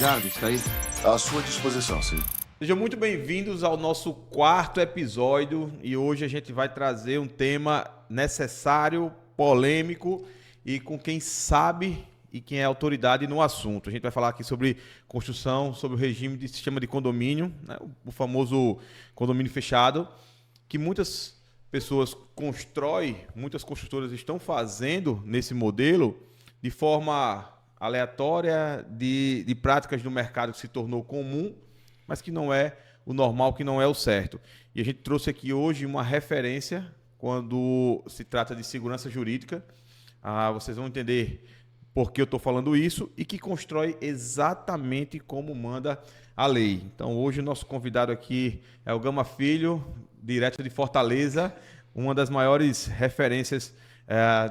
Jardim está aí? À sua disposição, sim. Sejam muito bem-vindos ao nosso quarto episódio e hoje a gente vai trazer um tema necessário, polêmico e com quem sabe e quem é autoridade no assunto. A gente vai falar aqui sobre construção, sobre o regime de sistema de condomínio, né? O famoso condomínio fechado, que muitas pessoas constroem, muitas construtoras estão fazendo nesse modelo de forma aleatória, de práticas do mercado que se tornou comum, mas que não é o normal, que não é o certo. E a gente trouxe aqui hoje uma referência quando se trata de segurança jurídica. Vocês vão entender por que eu estou falando isso e que constrói exatamente como manda a lei. Então, hoje o nosso convidado aqui é o Gama Filho, direto de Fortaleza, uma das maiores referências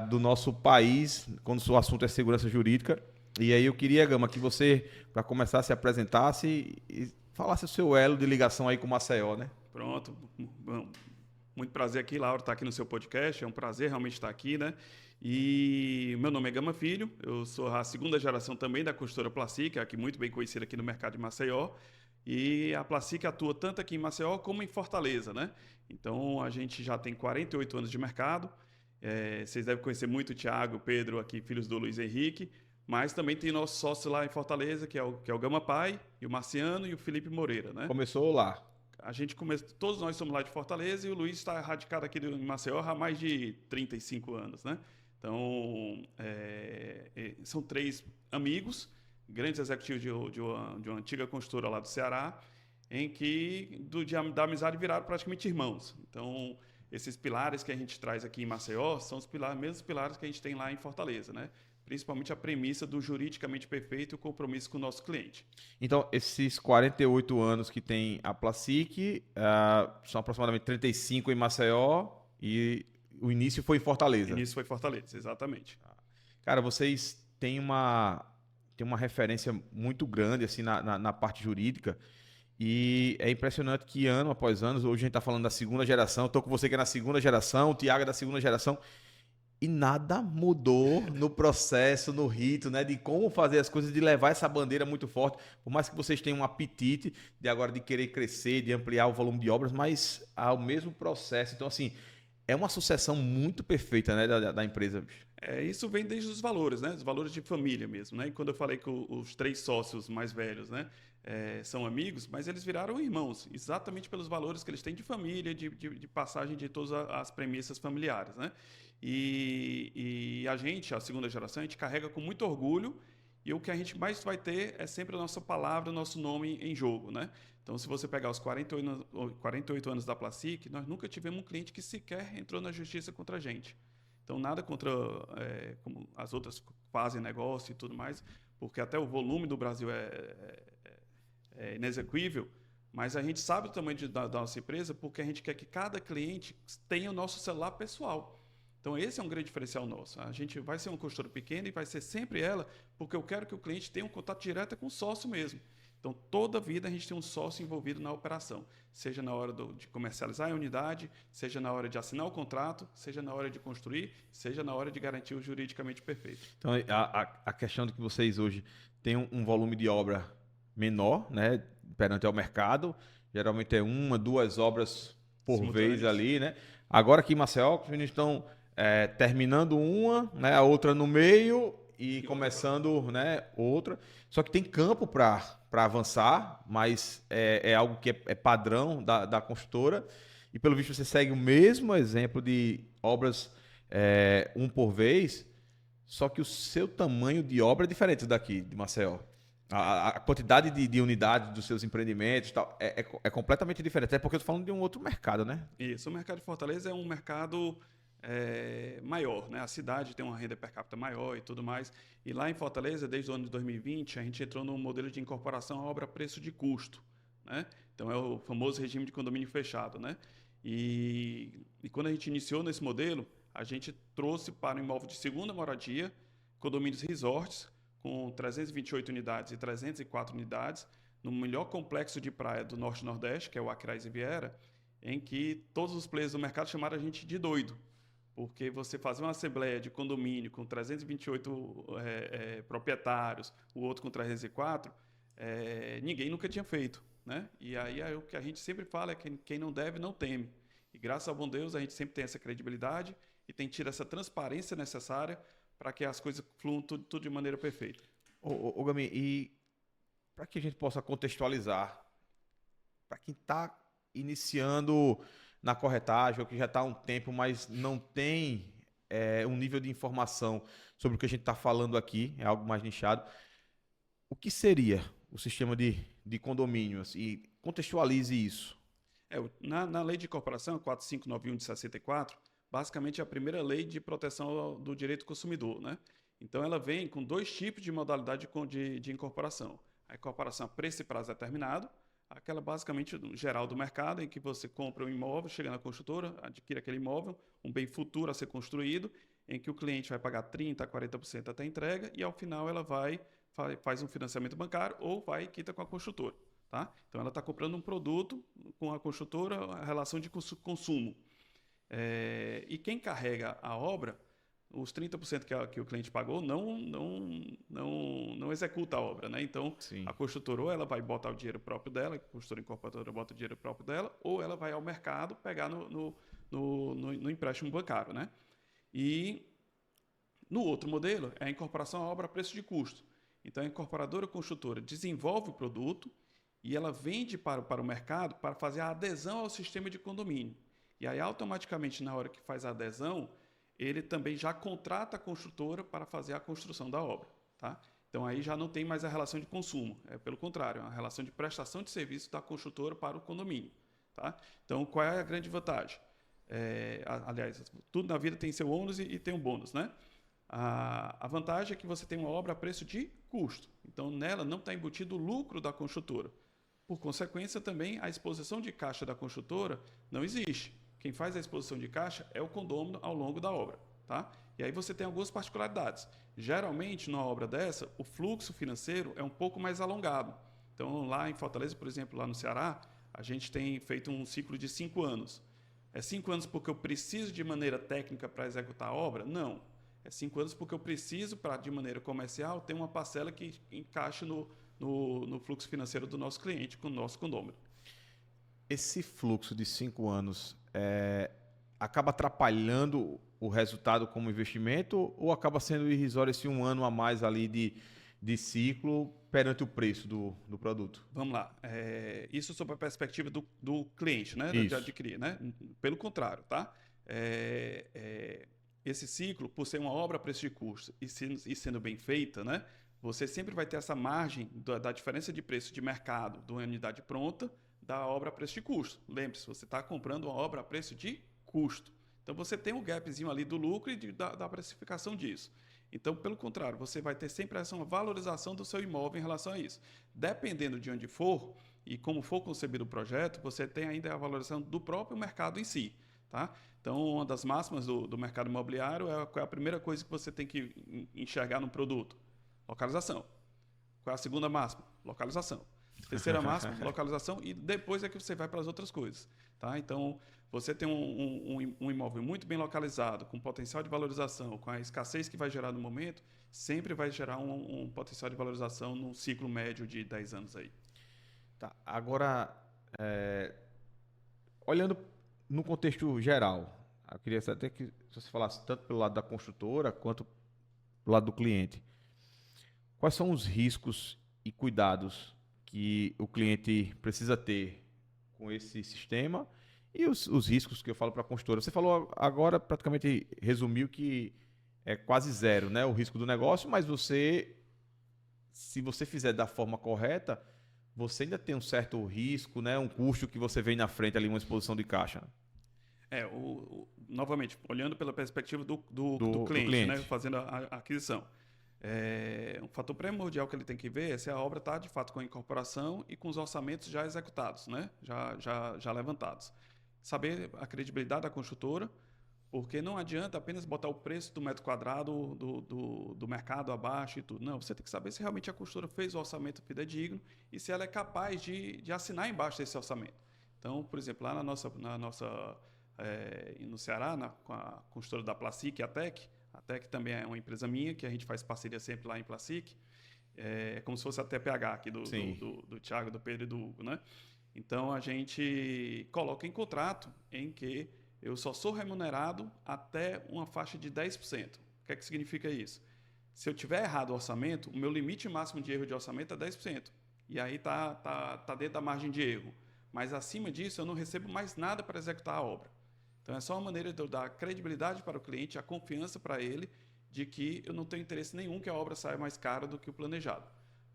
do nosso país quando o assunto é segurança jurídica. E aí eu queria, Gama, que você, para começar, se apresentasse e falasse o seu elo de ligação aí com o Maceió, né? Pronto. Muito prazer aqui, Laura, estar aqui no seu podcast. É um prazer realmente estar aqui, né? E meu nome é Gama Filho, eu sou a segunda geração também da construtora Placic, aqui muito bem conhecida aqui no mercado de Maceió. E a Placic atua tanto aqui em Maceió como em Fortaleza, né? Então a gente já tem 48 anos de mercado. Vocês devem conhecer muito o Thiago, o Pedro, aqui, filhos do Luiz Henrique. Mas também tem nosso sócio lá em Fortaleza, que é o Gama Pai, e o Marciano e o Felipe Moreira, né? Começou lá. A gente todos nós somos lá de Fortaleza e o Luiz está radicado aqui em Maceió há mais de 35 anos, né? Então, são três amigos, grandes executivos de uma antiga construtora lá do Ceará, em que da amizade viraram praticamente irmãos. Então, esses pilares que a gente traz aqui em Maceió são os mesmos pilares que a gente tem lá em Fortaleza, né? Principalmente a premissa do juridicamente perfeito e o compromisso com o nosso cliente. Então, esses 48 anos que tem a Placic, são aproximadamente 35 em Maceió e o início foi em Fortaleza. O início foi em Fortaleza, exatamente. Cara, vocês têm uma referência muito grande assim, na parte jurídica e é impressionante que ano após ano, hoje a gente está falando da segunda geração, estou com você que é na segunda geração, o Thiago é da segunda geração, e nada mudou no processo, no rito, né, de como fazer as coisas, de levar essa bandeira muito forte. Por mais que vocês tenham um apetite de agora de querer crescer, de ampliar o volume de obras, mas há o mesmo processo. Então, assim, é uma sucessão muito perfeita, né, da empresa. Isso vem desde os valores, né? Os valores de família mesmo, né? E quando eu falei que os três sócios mais velhos, né, são amigos, mas eles viraram irmãos, exatamente pelos valores que eles têm de família, de passagem de todas as premissas familiares, né? E a gente, a segunda geração, a gente carrega com muito orgulho e o que a gente mais vai ter é sempre a nossa palavra, o nosso nome em jogo, né? Então, se você pegar os 48 anos da Placic, nós nunca tivemos um cliente que sequer entrou na justiça contra a gente. Então, nada contra como as outras fazem negócio e tudo mais, porque até o volume do Brasil é inexequível, mas a gente sabe o tamanho da nossa empresa porque a gente quer que cada cliente tenha o nosso celular pessoal. Então, esse é um grande diferencial nosso. A gente vai ser uma construtora pequena e vai ser sempre ela, porque eu quero que o cliente tenha um contato direto com o sócio mesmo. Então, toda vida a gente tem um sócio envolvido na operação, seja na hora de comercializar a unidade, seja na hora de assinar o contrato, seja na hora de construir, seja na hora de garantir o juridicamente perfeito. Então, a questão de que vocês hoje têm um volume de obra menor, né, perante ao mercado, geralmente é 1, 2 obras por vez ali, né? Agora aqui em Maceió, os meninos estão terminando uma, né, a outra no meio e começando, né, outra. Só que tem campo para avançar, mas é algo que é padrão da construtora. E pelo visto você segue o mesmo exemplo de obras um por vez, só que o seu tamanho de obra é diferente daqui de Maceió. A quantidade de unidades dos seus empreendimentos tal, é completamente diferente. Até porque eu estou falando de um outro mercado, né? Isso, o mercado de Fortaleza é um mercado maior, né? A cidade tem uma renda per capita maior e tudo mais. E lá em Fortaleza, desde o ano de 2020, a gente entrou no modelo de incorporação à obra preço de custo, né? Então é o famoso regime de condomínio fechado, né? E quando a gente iniciou nesse modelo, a gente trouxe para o imóvel de segunda moradia condomínios resorts com 328 unidades e 304 unidades no melhor complexo de praia do Norte e Nordeste, que é o Acrais Riviera, em que todos os players do mercado chamaram a gente de doido. Porque você fazer uma assembleia de condomínio com 328 proprietários, o outro com 304, ninguém nunca tinha feito, né? E aí o que a gente sempre fala é que quem não deve, não teme. E graças ao bom Deus, a gente sempre tem essa credibilidade e tem tido essa transparência necessária para que as coisas fluam tudo de maneira perfeita. Ô Gami, e para que a gente possa contextualizar, para quem está iniciando na corretagem ou que já está há um tempo, mas não tem um nível de informação sobre o que a gente está falando aqui, é algo mais nichado, o que seria o sistema de condomínios? E contextualize isso. Na lei de incorporação, 4591 de 64, basicamente é a primeira lei de proteção do direito do consumidor, né? Então, ela vem com 2 tipos de modalidade de incorporação. A incorporação a preço e prazo determinado, aquela basicamente geral do mercado, em que você compra um imóvel, chega na construtora, adquire aquele imóvel, um bem futuro a ser construído, em que o cliente vai pagar 30% a 40% até a entrega e, ao final, ela faz um financiamento bancário ou vai e quita com a construtora. Tá? Então, ela está comprando um produto com a construtora, a relação de consumo. E quem carrega a obra, os 30% que o cliente pagou não executa a obra. Né? Então, Sim. A construtora ou ela vai botar o dinheiro próprio dela, a construtora incorporadora bota o dinheiro próprio dela, ou ela vai ao mercado pegar no empréstimo bancário. Né? E no outro modelo, é a incorporação à obra a preço de custo. Então, a incorporadora construtora desenvolve o produto e ela vende para o mercado para fazer a adesão ao sistema de condomínio. E aí, automaticamente, na hora que faz a adesão, ele também já contrata a construtora para fazer a construção da obra. Tá? Então, aí já não tem mais a relação de consumo. Pelo contrário, é uma relação de prestação de serviço da construtora para o condomínio. Tá? Então, qual é a grande vantagem? Aliás, tudo na vida tem seu ônus e tem um bônus, né? A vantagem é que você tem uma obra a preço de custo. Então, nela não está embutido o lucro da construtora. Por consequência, também a exposição de caixa da construtora não existe. Quem faz a exposição de caixa é o condômino ao longo da obra. Tá? E aí você tem algumas particularidades. Geralmente, numa obra dessa, o fluxo financeiro é um pouco mais alongado. Então, lá em Fortaleza, por exemplo, lá no Ceará, a gente tem feito um ciclo de 5 anos. É 5 anos porque eu preciso de maneira técnica para executar a obra? Não. É 5 anos porque eu preciso, de maneira comercial, ter uma parcela que encaixe no fluxo financeiro do nosso cliente, com o nosso condômino. Esse fluxo de 5 anos acaba atrapalhando o resultado como investimento ou acaba sendo irrisório esse 1 ano a mais ali de ciclo perante o preço do produto? Vamos lá. Isso sob a perspectiva do cliente, né? Isso. De adquirir, né? Pelo contrário, tá? Esse ciclo, por ser uma obra a preço de custo e sendo bem feita, né? Você sempre vai ter essa margem da diferença de preço de mercado de uma unidade pronta da obra a preço de custo. Lembre-se, você está comprando uma obra a preço de custo. Então, você tem um gapzinho ali do lucro e da precificação disso. Então, pelo contrário, você vai ter sempre essa valorização do seu imóvel em relação a isso. Dependendo de onde for e como for concebido o projeto, você tem ainda a valorização do próprio mercado em si. Tá? Então, uma das máximas do mercado imobiliário é a primeira coisa que você tem que enxergar no produto: localização. Qual é a segunda máxima? Localização. Terceira máxima, localização, e depois é que você vai para as outras coisas. Tá? Então, você tem um imóvel muito bem localizado, com potencial de valorização, com a escassez que vai gerar no momento, sempre vai gerar um potencial de valorização num ciclo médio de 10 anos aí. Tá. Agora, olhando no contexto geral, eu queria até que você falasse tanto pelo lado da construtora quanto pelo lado do cliente. Quais são os riscos e cuidados que o cliente precisa ter com esse sistema e os riscos que eu falo para a construtora? Você falou agora, praticamente resumiu que é quase zero, né, o risco do negócio, mas se você fizer da forma correta, você ainda tem um certo risco, né, um custo que você vem na frente ali, uma exposição de caixa. Novamente, olhando pela perspectiva do cliente, né, fazendo a aquisição. Um fator primordial que ele tem que ver é se a obra está, de fato, com a incorporação e com os orçamentos já executados, né? já levantados. Saber a credibilidade da construtora, porque não adianta apenas botar o preço do metro quadrado do mercado abaixo e tudo. Não, você tem que saber se realmente a construtora fez o orçamento fidedigno e se ela é capaz de assinar embaixo desse orçamento. Então, por exemplo, lá no Ceará, com a construtora da Placic, a TEC também é uma empresa minha, que a gente faz parceria sempre lá em Placic. É como se fosse a TPH aqui do Thiago, do Pedro e do Hugo, né? Então, a gente coloca em contrato em que eu só sou remunerado até uma faixa de 10%. O que é que significa isso? Se eu tiver errado o orçamento, o meu limite máximo de erro de orçamento é 10%. E aí tá dentro da margem de erro. Mas acima disso, eu não recebo mais nada para executar a obra. Então, é só uma maneira de eu dar credibilidade para o cliente, a confiança para ele de que eu não tenho interesse nenhum que a obra saia mais cara do que o planejado.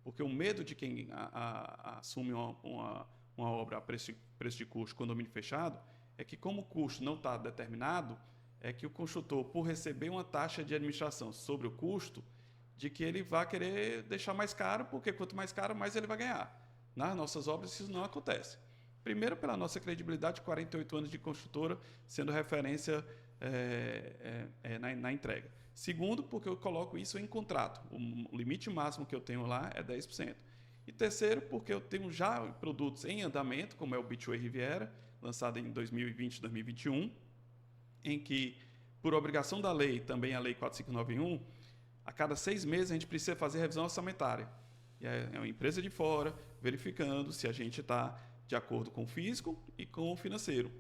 Porque o medo de quem assume uma obra a preço de custo, condomínio fechado, é que como o custo não está determinado, é que o construtor, por receber uma taxa de administração sobre o custo, de que ele vai querer deixar mais caro, porque quanto mais caro, mais ele vai ganhar. Nas nossas obras isso não acontece. Primeiro, pela nossa credibilidade, 48 anos de construtora, sendo referência na entrega. Segundo, porque eu coloco isso em contrato. O limite máximo que eu tenho lá é 10%. E terceiro, porque eu tenho já produtos em andamento, como é o Beachway Riviera, lançado em 2020 e 2021, em que, por obrigação da lei, também a Lei 4591, a cada 6 meses a gente precisa fazer revisão orçamentária. E é uma empresa de fora verificando se a gente está de acordo com o físico e com o financeiro.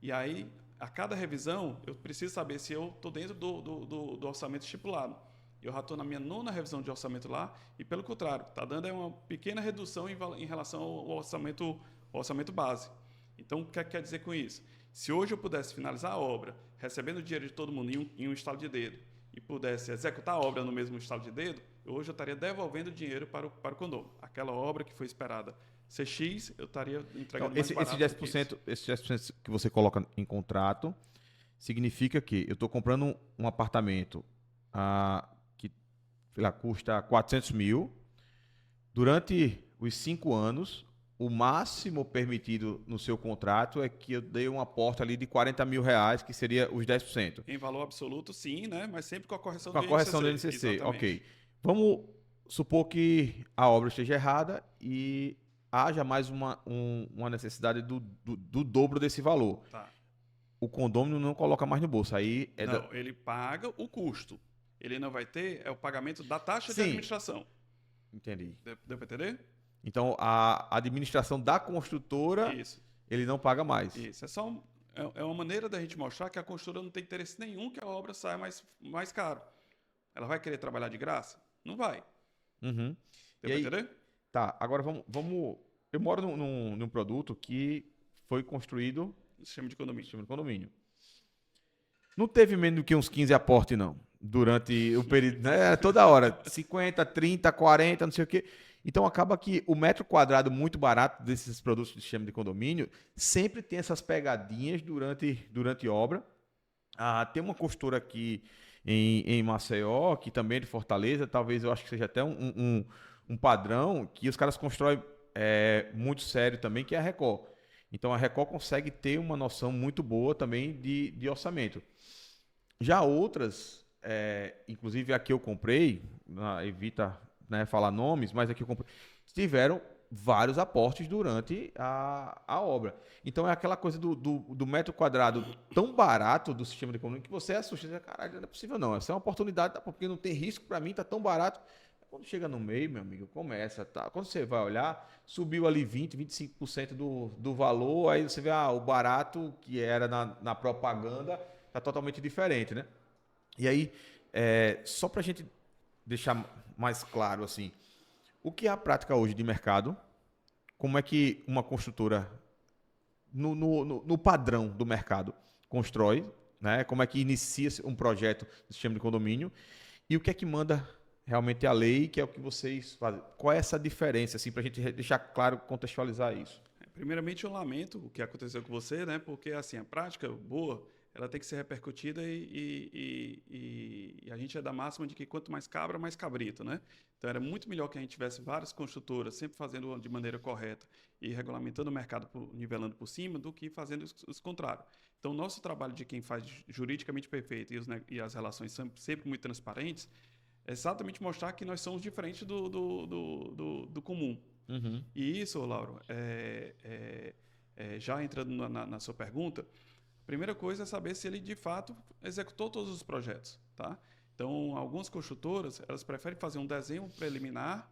E aí, a cada revisão, eu preciso saber se eu estou dentro do orçamento estipulado. Eu já estou na minha 9ª revisão de orçamento lá e, pelo contrário, está dando uma pequena redução em relação ao orçamento base. Então, o que quer dizer com isso? Se hoje eu pudesse finalizar a obra, recebendo o dinheiro de todo mundo em um estalo de dedo, e pudesse executar a obra no mesmo estalo de dedo, hoje eu estaria devolvendo o dinheiro para o condomínio. Aquela obra que foi esperada ser X, eu estaria entregando mais barato. Esse 10% que você coloca em contrato significa que eu estou comprando um apartamento que lá, custa 400 mil. Durante os 5 anos, o máximo permitido no seu contrato é que eu dei um aporte ali de 40 mil reais, que seria os 10%. Em valor absoluto, sim, né? Mas sempre com a correção do INCC. Com a correção do INCC, exatamente. Ok. Vamos supor que a obra esteja errada e haja mais uma necessidade do dobro desse valor. Tá. O condomínio não coloca mais no bolso. Aí ele paga o custo. Ele não vai ter o pagamento da taxa de administração. Entendi. Deu para entender? Então, a administração da construtora, ele não paga mais. Isso. É uma maneira da gente mostrar que a construtora não tem interesse nenhum que a obra saia mais caro. Ela vai querer trabalhar de graça? Não vai. Uhum. Deu para entender? Tá, agora vamos... Eu moro num produto que foi construído... No sistema de condomínio. Não teve menos do que uns 15 aportes, não. Durante o período, né? Toda hora. 50, 30, 40, não sei o quê. Então, acaba que o metro quadrado muito barato desses produtos de sistema de condomínio sempre tem essas pegadinhas durante obra. Tem uma construtora aqui em Maceió, que também é de Fortaleza, talvez eu acho que seja até um padrão, que os caras constroem muito sério também, que é a Record. Então, a Record consegue ter uma noção muito boa também de orçamento. Já outras, inclusive a que eu comprei, evita falar nomes, mas a que eu comprei, tiveram vários aportes durante a obra. Então, é aquela coisa do metro quadrado tão barato do sistema de condomínio que você assusta. Caralho, não é possível não. Essa é uma oportunidade, porque não tem risco para mim, está tão barato. Quando chega no meio, meu amigo, começa, tá? Quando você vai olhar, subiu ali 20%, 25% do valor, aí você vê o barato que era na propaganda, tá totalmente diferente, né? E aí, só para a gente deixar mais claro, assim, o que é a prática hoje de mercado, como é que uma construtora, no padrão do mercado, constrói, né? Como é que inicia um projeto de sistema de condomínio, e o que é que manda realmente a lei, que é o que vocês fazem. Qual é essa diferença, assim, para a gente deixar claro, contextualizar isso? Primeiramente, eu lamento o que aconteceu com você, né? Porque, assim, a prática boa, ela tem que ser repercutida e a gente é da máxima de que quanto mais cabra, mais cabrito, né? Então, era muito melhor que a gente tivesse várias construtoras sempre fazendo de maneira correta e regulamentando o mercado, nivelando por cima, do que fazendo os contrários. Então, o nosso trabalho de quem faz juridicamente perfeito e as relações sempre muito transparentes, é exatamente mostrar que nós somos diferentes do comum. Uhum. E isso, Lauro, já entrando na sua pergunta, a primeira coisa é saber se ele, de fato, executou todos os projetos. Tá? Então, algumas construtoras, elas preferem fazer um desenho preliminar,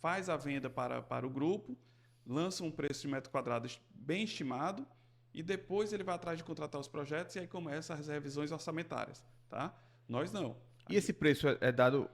faz a venda para o grupo, lança um preço de metro quadrado bem estimado e depois ele vai atrás de contratar os projetos e aí começa as revisões orçamentárias, tá? Nós não. E esse preço é dado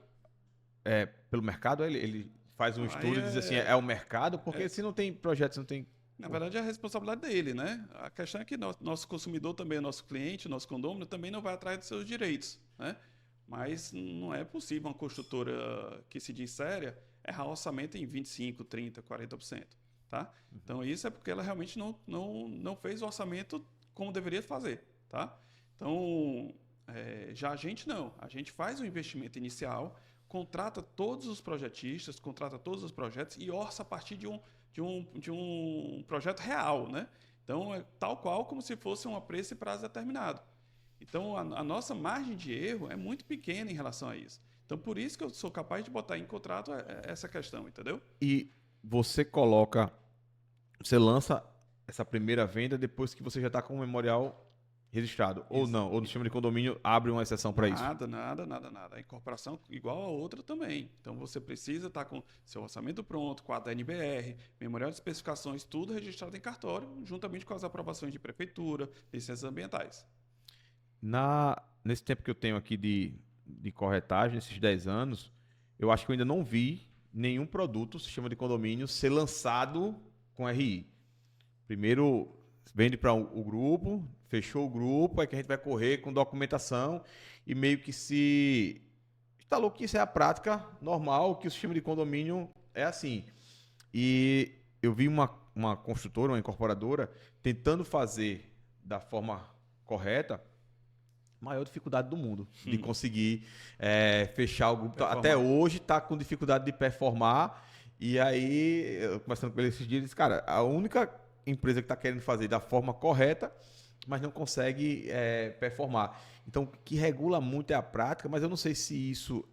pelo mercado? Ele faz um Aí estudo e diz assim, é o mercado? Porque se não tem projeto, se não tem... Na verdade, é a responsabilidade dele, né? A questão é que nosso consumidor também, o nosso cliente, o nosso condômino, também não vai atrás dos seus direitos, né? Mas não é possível uma construtora que se diz séria errar orçamento em 25%, 30%, 40%, tá? Então, isso é porque ela realmente não fez o orçamento como deveria fazer, tá? Então, já a gente não. A gente faz o investimento inicial, contrata todos os projetistas, contrata todos os projetos e orça a partir de um projeto real, né? Então, é tal qual como se fosse um preço e prazo determinado. Então, a nossa margem de erro é muito pequena em relação a isso. Então, por isso que eu sou capaz de botar em contrato essa questão, entendeu? E você lança essa primeira venda depois que você já está com o memorial registrado, ou Isso. não? Ou no sistema de condomínio abre uma exceção para isso? Nada. A incorporação igual a outra também. Então, você precisa estar com seu orçamento pronto, quadro da NBR, memorial de especificações, tudo registrado em cartório, juntamente com as aprovações de prefeitura, licenças ambientais. Nesse tempo que eu tenho aqui de corretagem, nesses 10 anos, eu acho que eu ainda não vi nenhum produto, sistema de condomínio, ser lançado com RI. Primeiro vende para o grupo, fechou o grupo, é que a gente vai correr com documentação e meio que se instalou que isso é a prática normal, que o sistema de condomínio é assim. E eu vi uma construtora, uma incorporadora, tentando fazer da forma correta, maior dificuldade do mundo de conseguir fechar o grupo. Performar. Até hoje está com dificuldade de performar. E aí, eu conversando com ele esses dias, ele disse, cara, a única empresa que está querendo fazer da forma correta, mas não consegue performar. Então, o que regula muito é a prática, mas eu não sei se isso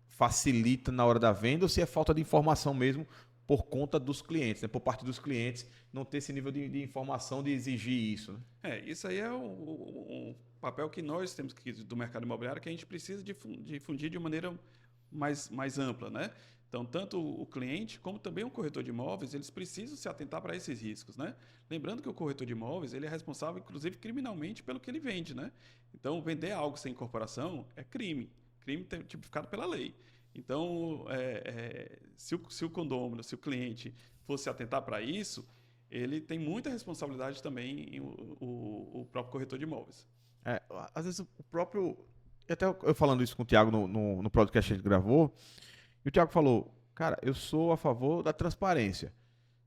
facilita na hora da venda ou se é falta de informação mesmo por conta dos clientes, né? Por parte dos clientes, não ter esse nível de informação de exigir isso. Né? Isso aí é o papel que nós temos do mercado imobiliário, que a gente precisa difundir de maneira mais ampla, né? Então, tanto o cliente como também o corretor de imóveis, eles precisam se atentar para esses riscos, né? Lembrando que o corretor de imóveis, ele é responsável, inclusive, criminalmente pelo que ele vende, né? Então, vender algo sem incorporação é crime. Crime tipificado pela lei. Então, se o condômino, se o cliente fosse se atentar para isso, ele tem muita responsabilidade também em o próprio corretor de imóveis. Às vezes o próprio... Até eu falando isso com o Thiago no podcast que a gente gravou, e o Thiago falou, cara, eu sou a favor da transparência.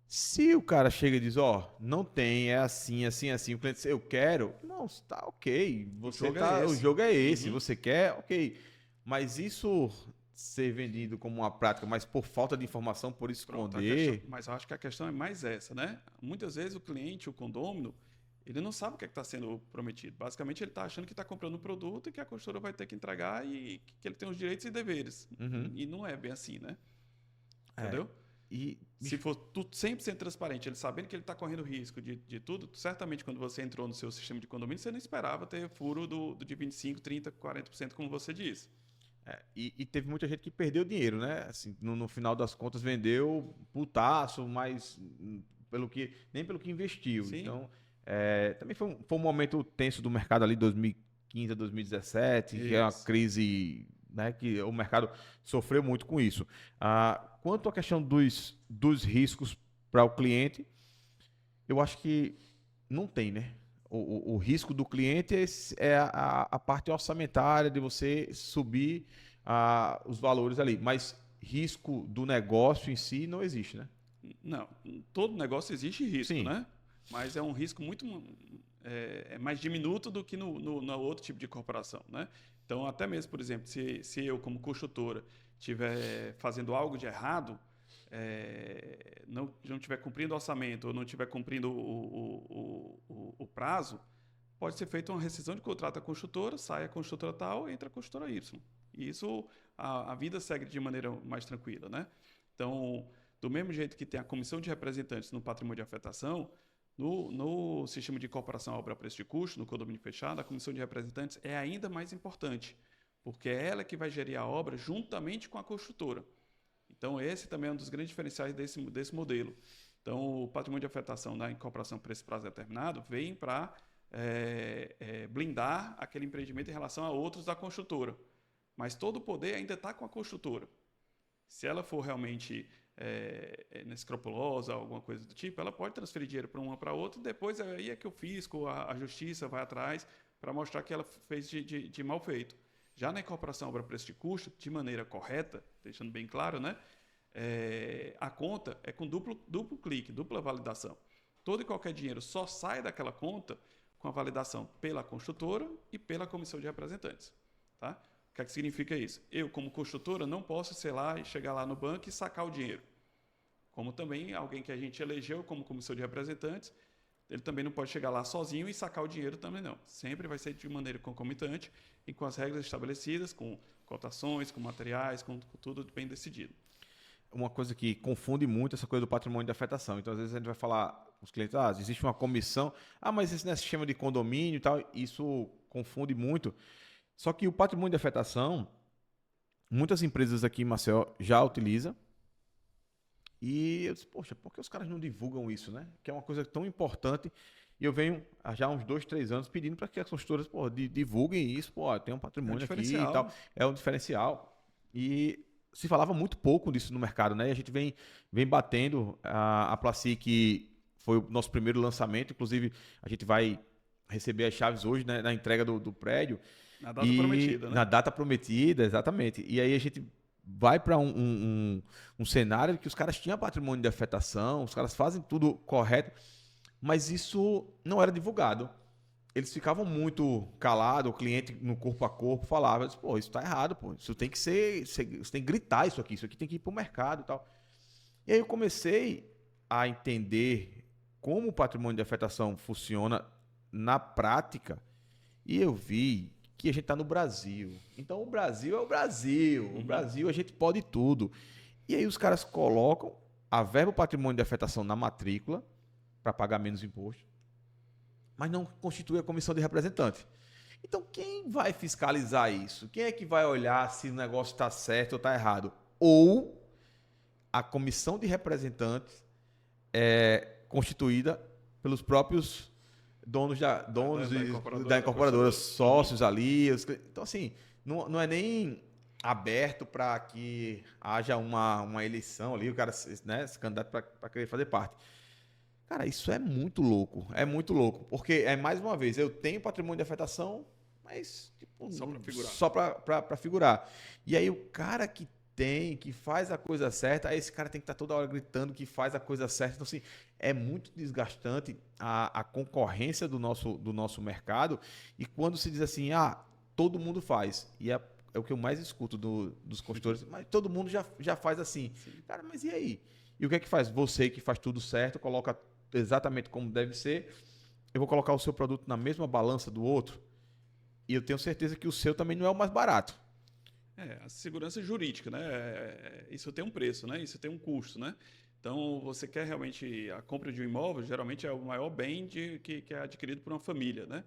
Se o cara chega e diz, não tem, é assim, assim, assim, o cliente diz, eu quero, não, tá ok, o jogo é esse, você quer, ok. Mas isso ser vendido como uma prática, mas por falta de informação, por esconder... Mas eu acho que a questão é mais essa, né? Muitas vezes o cliente, o condômino, ele não sabe o que está sendo prometido. Basicamente, ele está achando que está comprando um produto e que a construtora vai ter que entregar e que ele tem os direitos e deveres. E não é bem assim, né? Entendeu? Se for tudo 100% transparente, ele sabendo que ele está correndo risco de tudo, certamente quando você entrou no seu sistema de condomínio, você não esperava ter furo de 25%, 30%, 40%, como você disse. E teve muita gente que perdeu dinheiro, né? Assim, no final das contas, vendeu putaço, mas nem pelo que investiu. Sim. Então... também foi um momento tenso do mercado ali, 2015 a 2017, que é uma crise, né, que o mercado sofreu muito com isso. Quanto à questão dos riscos para o cliente, eu acho que não tem, né? O risco do cliente é a parte orçamentária de você subir os valores ali, mas risco do negócio em si não existe, né? Não, todo negócio existe risco, Sim. Né? Mas é um risco muito mais diminuto do que no outro tipo de corporação, né? Então, até mesmo, por exemplo, se eu, como construtora, estiver fazendo algo de errado, não estiver cumprindo o orçamento ou não estiver cumprindo o prazo, pode ser feita uma rescisão de contrato da construtora, sai a construtora tal, entra a construtora Y. E isso, a vida segue de maneira mais tranquila, né? Então, do mesmo jeito que tem a comissão de representantes no patrimônio de afetação, no sistema de incorporação à obra a preço de custo, no condomínio fechado, a comissão de representantes é ainda mais importante, porque é ela que vai gerir a obra juntamente com a construtora. Então, esse também é um dos grandes diferenciais desse modelo. Então, o patrimônio de afetação da incorporação por esse prazo determinado vem para blindar aquele empreendimento em relação a outros da construtora. Mas todo o poder ainda está com a construtora. Se ela for realmente inescrupulosa, alguma coisa do tipo, ela pode transferir dinheiro para uma para outra, e depois aí é que o fisco, a justiça vai atrás para mostrar que ela fez de mal feito. Já na incorporação obra preço de custo, de maneira correta, deixando bem claro, né? A conta é com duplo clique, dupla validação. Todo e qualquer dinheiro só sai daquela conta com a validação pela construtora e pela comissão de representantes. Tá? O que é que significa isso? Eu, como construtora, não posso ser lá e chegar lá no banco e sacar o dinheiro. Como também alguém que a gente elegeu como comissão de representantes, ele também não pode chegar lá sozinho e sacar o dinheiro também não. Sempre vai ser de maneira concomitante e com as regras estabelecidas, com cotações, com materiais, com tudo bem decidido. Uma coisa que confunde muito essa coisa do patrimônio de afetação. Então, às vezes a gente vai falar com os clientes, existe uma comissão, mas esse não é sistema de condomínio e tal, isso confunde muito. Só que o patrimônio de afetação, muitas empresas aqui em Maceió já utilizam. E eu disse, poxa, por que os caras não divulgam isso, né? Que é uma coisa tão importante. E eu venho já há uns 2, 3 anos pedindo para que as construtoras divulguem isso. Tem um patrimônio aqui e tal. É um diferencial. E se falava muito pouco disso no mercado, né? E a gente vem batendo. A Placic foi o nosso primeiro lançamento. Inclusive, a gente vai receber as chaves hoje, né, na entrega do prédio. Na data prometida, né? Na data prometida, exatamente. E aí a gente vai para um cenário que os caras tinham patrimônio de afetação, os caras fazem tudo correto, mas isso não era divulgado. Eles ficavam muito calados, o cliente no corpo a corpo falava, isso está errado, isso tem que ser, você tem que gritar isso aqui tem que ir para o mercado e tal. E aí eu comecei a entender como o patrimônio de afetação funciona na prática e eu vi que a gente está no Brasil. Então o Brasil é o Brasil. O Brasil a gente pode tudo. E aí os caras colocam a verba patrimônio de afetação na matrícula para pagar menos imposto, mas não constitui a comissão de representante. Então quem vai fiscalizar isso? Quem é que vai olhar se o negócio está certo ou está errado? Ou a comissão de representantes é constituída pelos próprios donos da incorporadora, sócios ali. Então, assim, não é nem aberto para que haja uma eleição ali, o cara, né, se candidato para querer fazer parte. Cara, isso é muito louco, porque, mais uma vez, eu tenho patrimônio de afetação, mas só para figurar. E aí o cara que faz a coisa certa, aí esse cara tem que estar toda hora gritando que faz a coisa certa. Então, assim, é muito desgastante a concorrência do nosso mercado. E quando se diz assim, todo mundo faz, e é o que eu mais escuto dos consultores, mas todo mundo já faz assim. Sim. Cara, mas e aí? E o que é que faz? Você que faz tudo certo, coloca exatamente como deve ser, eu vou colocar o seu produto na mesma balança do outro, e eu tenho certeza que o seu também não é o mais barato. A segurança jurídica, né? Isso tem um preço, né? Isso tem um custo, né? Então, você quer realmente... A compra de um imóvel, geralmente, é o maior bem que é adquirido por uma família, né?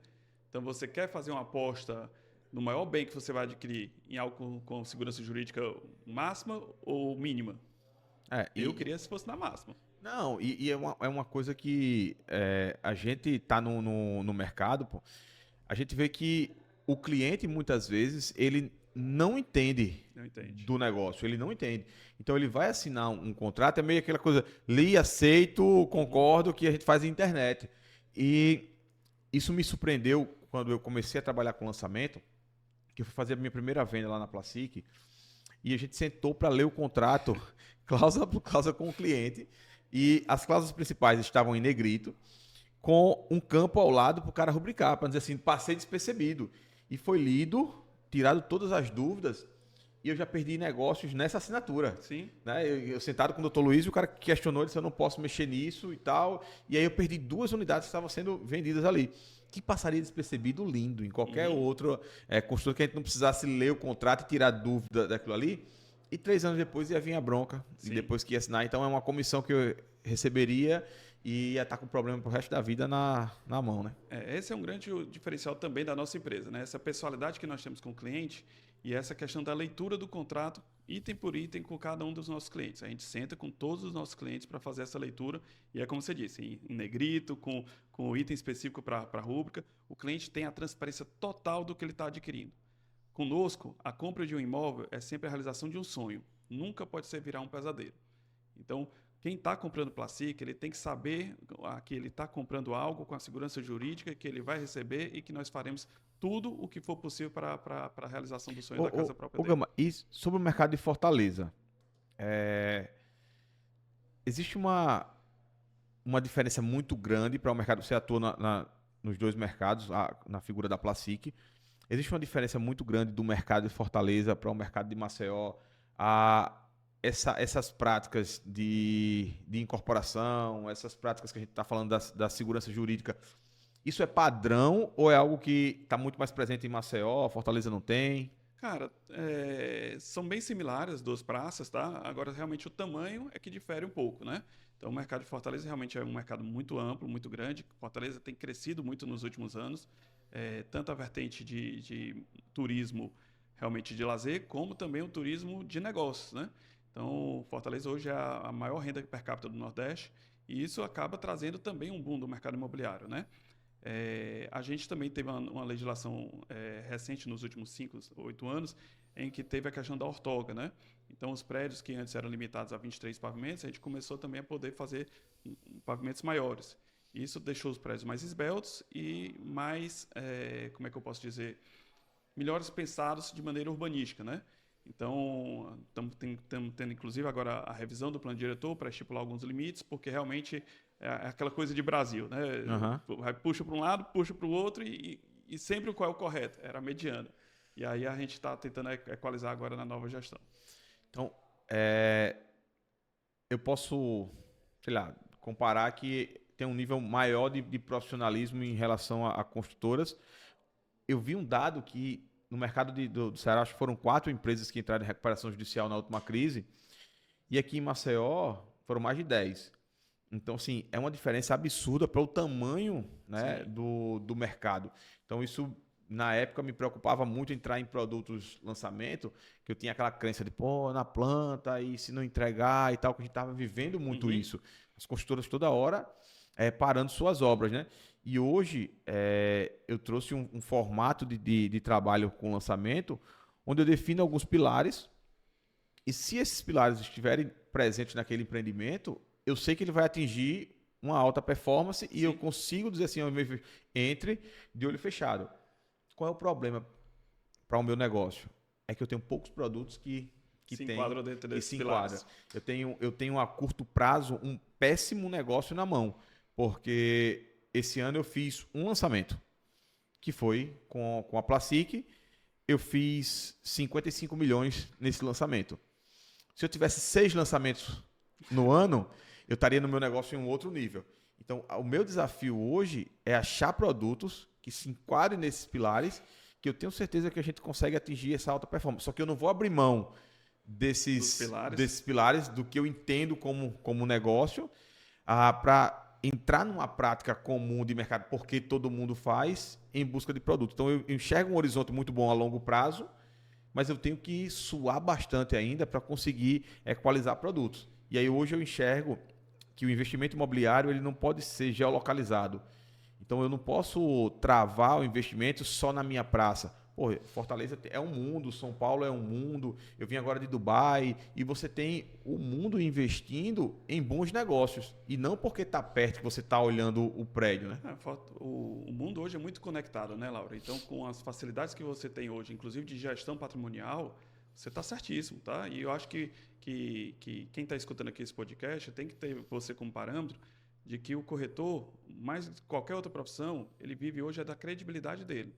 Então, você quer fazer uma aposta no maior bem que você vai adquirir em algo com segurança jurídica máxima ou mínima? Eu queria se fosse na máxima. Não, e é uma coisa que a gente está no mercado, a gente vê que o cliente, muitas vezes, ele não entende do negócio, ele não entende. Então ele vai assinar um contrato, é meio aquela coisa, li, aceito, concordo, que a gente faz na internet. E isso me surpreendeu quando eu comecei a trabalhar com lançamento, que eu fui fazer a minha primeira venda lá na Placic, e a gente sentou para ler o contrato, cláusula por cláusula com o cliente, e as cláusulas principais estavam em negrito, com um campo ao lado para o cara rubricar, para dizer assim, passei despercebido. E foi lido, tirado todas as dúvidas, e eu já perdi negócios nessa assinatura. Sim. Né? Eu sentado com o Dr. Luiz, o cara questionou, disse, eu não posso mexer nisso e tal, e aí eu perdi 2 unidades que estavam sendo vendidas ali, que passaria despercebido lindo em qualquer outro construtor, que a gente não precisasse ler o contrato e tirar dúvida daquilo ali, e 3 anos depois ia vir a bronca, e depois que ia assinar. Então é uma comissão que eu receberia e ia estar com problema pro resto da vida na mão, né? Esse é um grande diferencial também da nossa empresa, né? Essa pessoalidade que nós temos com o cliente E essa questão da leitura do contrato, item por item, com cada um dos nossos clientes. A gente senta com todos os nossos clientes para fazer essa leitura, e é como você disse, em negrito, com o item específico para a rúbrica, o cliente tem a transparência total do que ele está adquirindo. Conosco, a compra de um imóvel é sempre a realização de um sonho, nunca pode ser virar um pesadelo. Então, quem está comprando Placic, ele tem que saber que ele está comprando algo com a segurança jurídica, que ele vai receber e que nós faremos tudo o que for possível para a realização do sonho da casa própria dele. Gama, e sobre o mercado de Fortaleza, existe uma diferença muito grande para o mercado, você atua nos dois mercados, na figura da Placic, existe uma diferença muito grande do mercado de Fortaleza para o mercado de Maceió, essas práticas de incorporação, essas práticas que a gente está falando da segurança jurídica, isso é padrão ou é algo que está muito mais presente em Maceió, Fortaleza não tem? Cara, são bem similares as duas praças, tá? Agora, realmente, o tamanho é que difere um pouco, né? Então, o mercado de Fortaleza realmente é um mercado muito amplo, muito grande. Fortaleza tem crescido muito nos últimos anos, tanto a vertente de turismo realmente de lazer, como também o turismo de negócios, né? Então, Fortaleza hoje é a maior renda per capita do Nordeste e isso acaba trazendo também um boom do mercado imobiliário, né? A gente também teve uma legislação recente nos últimos 5, 8 anos em que teve a questão da ortoga, né? Então, os prédios que antes eram limitados a 23 pavimentos, a gente começou também a poder fazer pavimentos maiores. Isso deixou os prédios mais esbeltos e mais, como é que eu posso dizer, melhores pensados de maneira urbanística, né? Então, estamos tendo, inclusive, agora a revisão do plano diretor para estipular alguns limites, porque realmente é aquela coisa de Brasil, né? Uhum. Puxa para um lado, puxa para o outro e sempre qual é o correto? Era a mediana. E aí a gente está tentando equalizar agora na nova gestão. Então, eu posso, sei lá, comparar que tem um nível maior de profissionalismo em relação a construtoras. Eu vi um dado que no mercado do Ceará, acho que foram 4 empresas que entraram em recuperação judicial na última crise, e aqui em Maceió foram mais de 10. Então, assim, é uma diferença absurda para o tamanho, né, do mercado. Então, isso, na época, me preocupava muito entrar em produtos lançamento, que eu tinha aquela crença de, na planta, e se não entregar e tal, que a gente estava vivendo muito isso. As construtoras toda hora parando suas obras, né? E hoje eu trouxe um formato de trabalho com lançamento, onde eu defino alguns pilares, e se esses pilares estiverem presentes naquele empreendimento, eu sei que ele vai atingir uma alta performance e eu consigo dizer assim, entre de olho fechado. Qual é o problema para o meu negócio? É que eu tenho poucos produtos que se enquadram dentro desses pilares. Eu tenho a curto prazo um péssimo negócio na mão, porque esse ano eu fiz um lançamento, que foi com a Placic. Eu fiz 55 milhões nesse lançamento. Se eu tivesse 6 lançamentos no ano, eu estaria no meu negócio em um outro nível. Então, o meu desafio hoje é achar produtos que se enquadrem nesses pilares, que eu tenho certeza que a gente consegue atingir essa alta performance. Só que eu não vou abrir mão desses pilares, do que eu entendo como negócio, para entrar numa prática comum de mercado, porque todo mundo faz, em busca de produto. Então, eu enxergo um horizonte muito bom a longo prazo, mas eu tenho que suar bastante ainda para conseguir equalizar produtos. E aí, hoje eu enxergo que o investimento imobiliário ele não pode ser geolocalizado. Então, eu não posso travar o investimento só na minha praça. Pô, Fortaleza é um mundo, São Paulo é um mundo, eu vim agora de Dubai, e você tem o mundo investindo em bons negócios, e não porque está perto que você está olhando o prédio, né? O mundo hoje é muito conectado, né, Laura? Então, com as facilidades que você tem hoje, inclusive de gestão patrimonial, você está certíssimo, tá? E eu acho que quem está escutando aqui esse podcast tem que ter você como parâmetro de que o corretor, mais de qualquer outra profissão, ele vive hoje da credibilidade dele.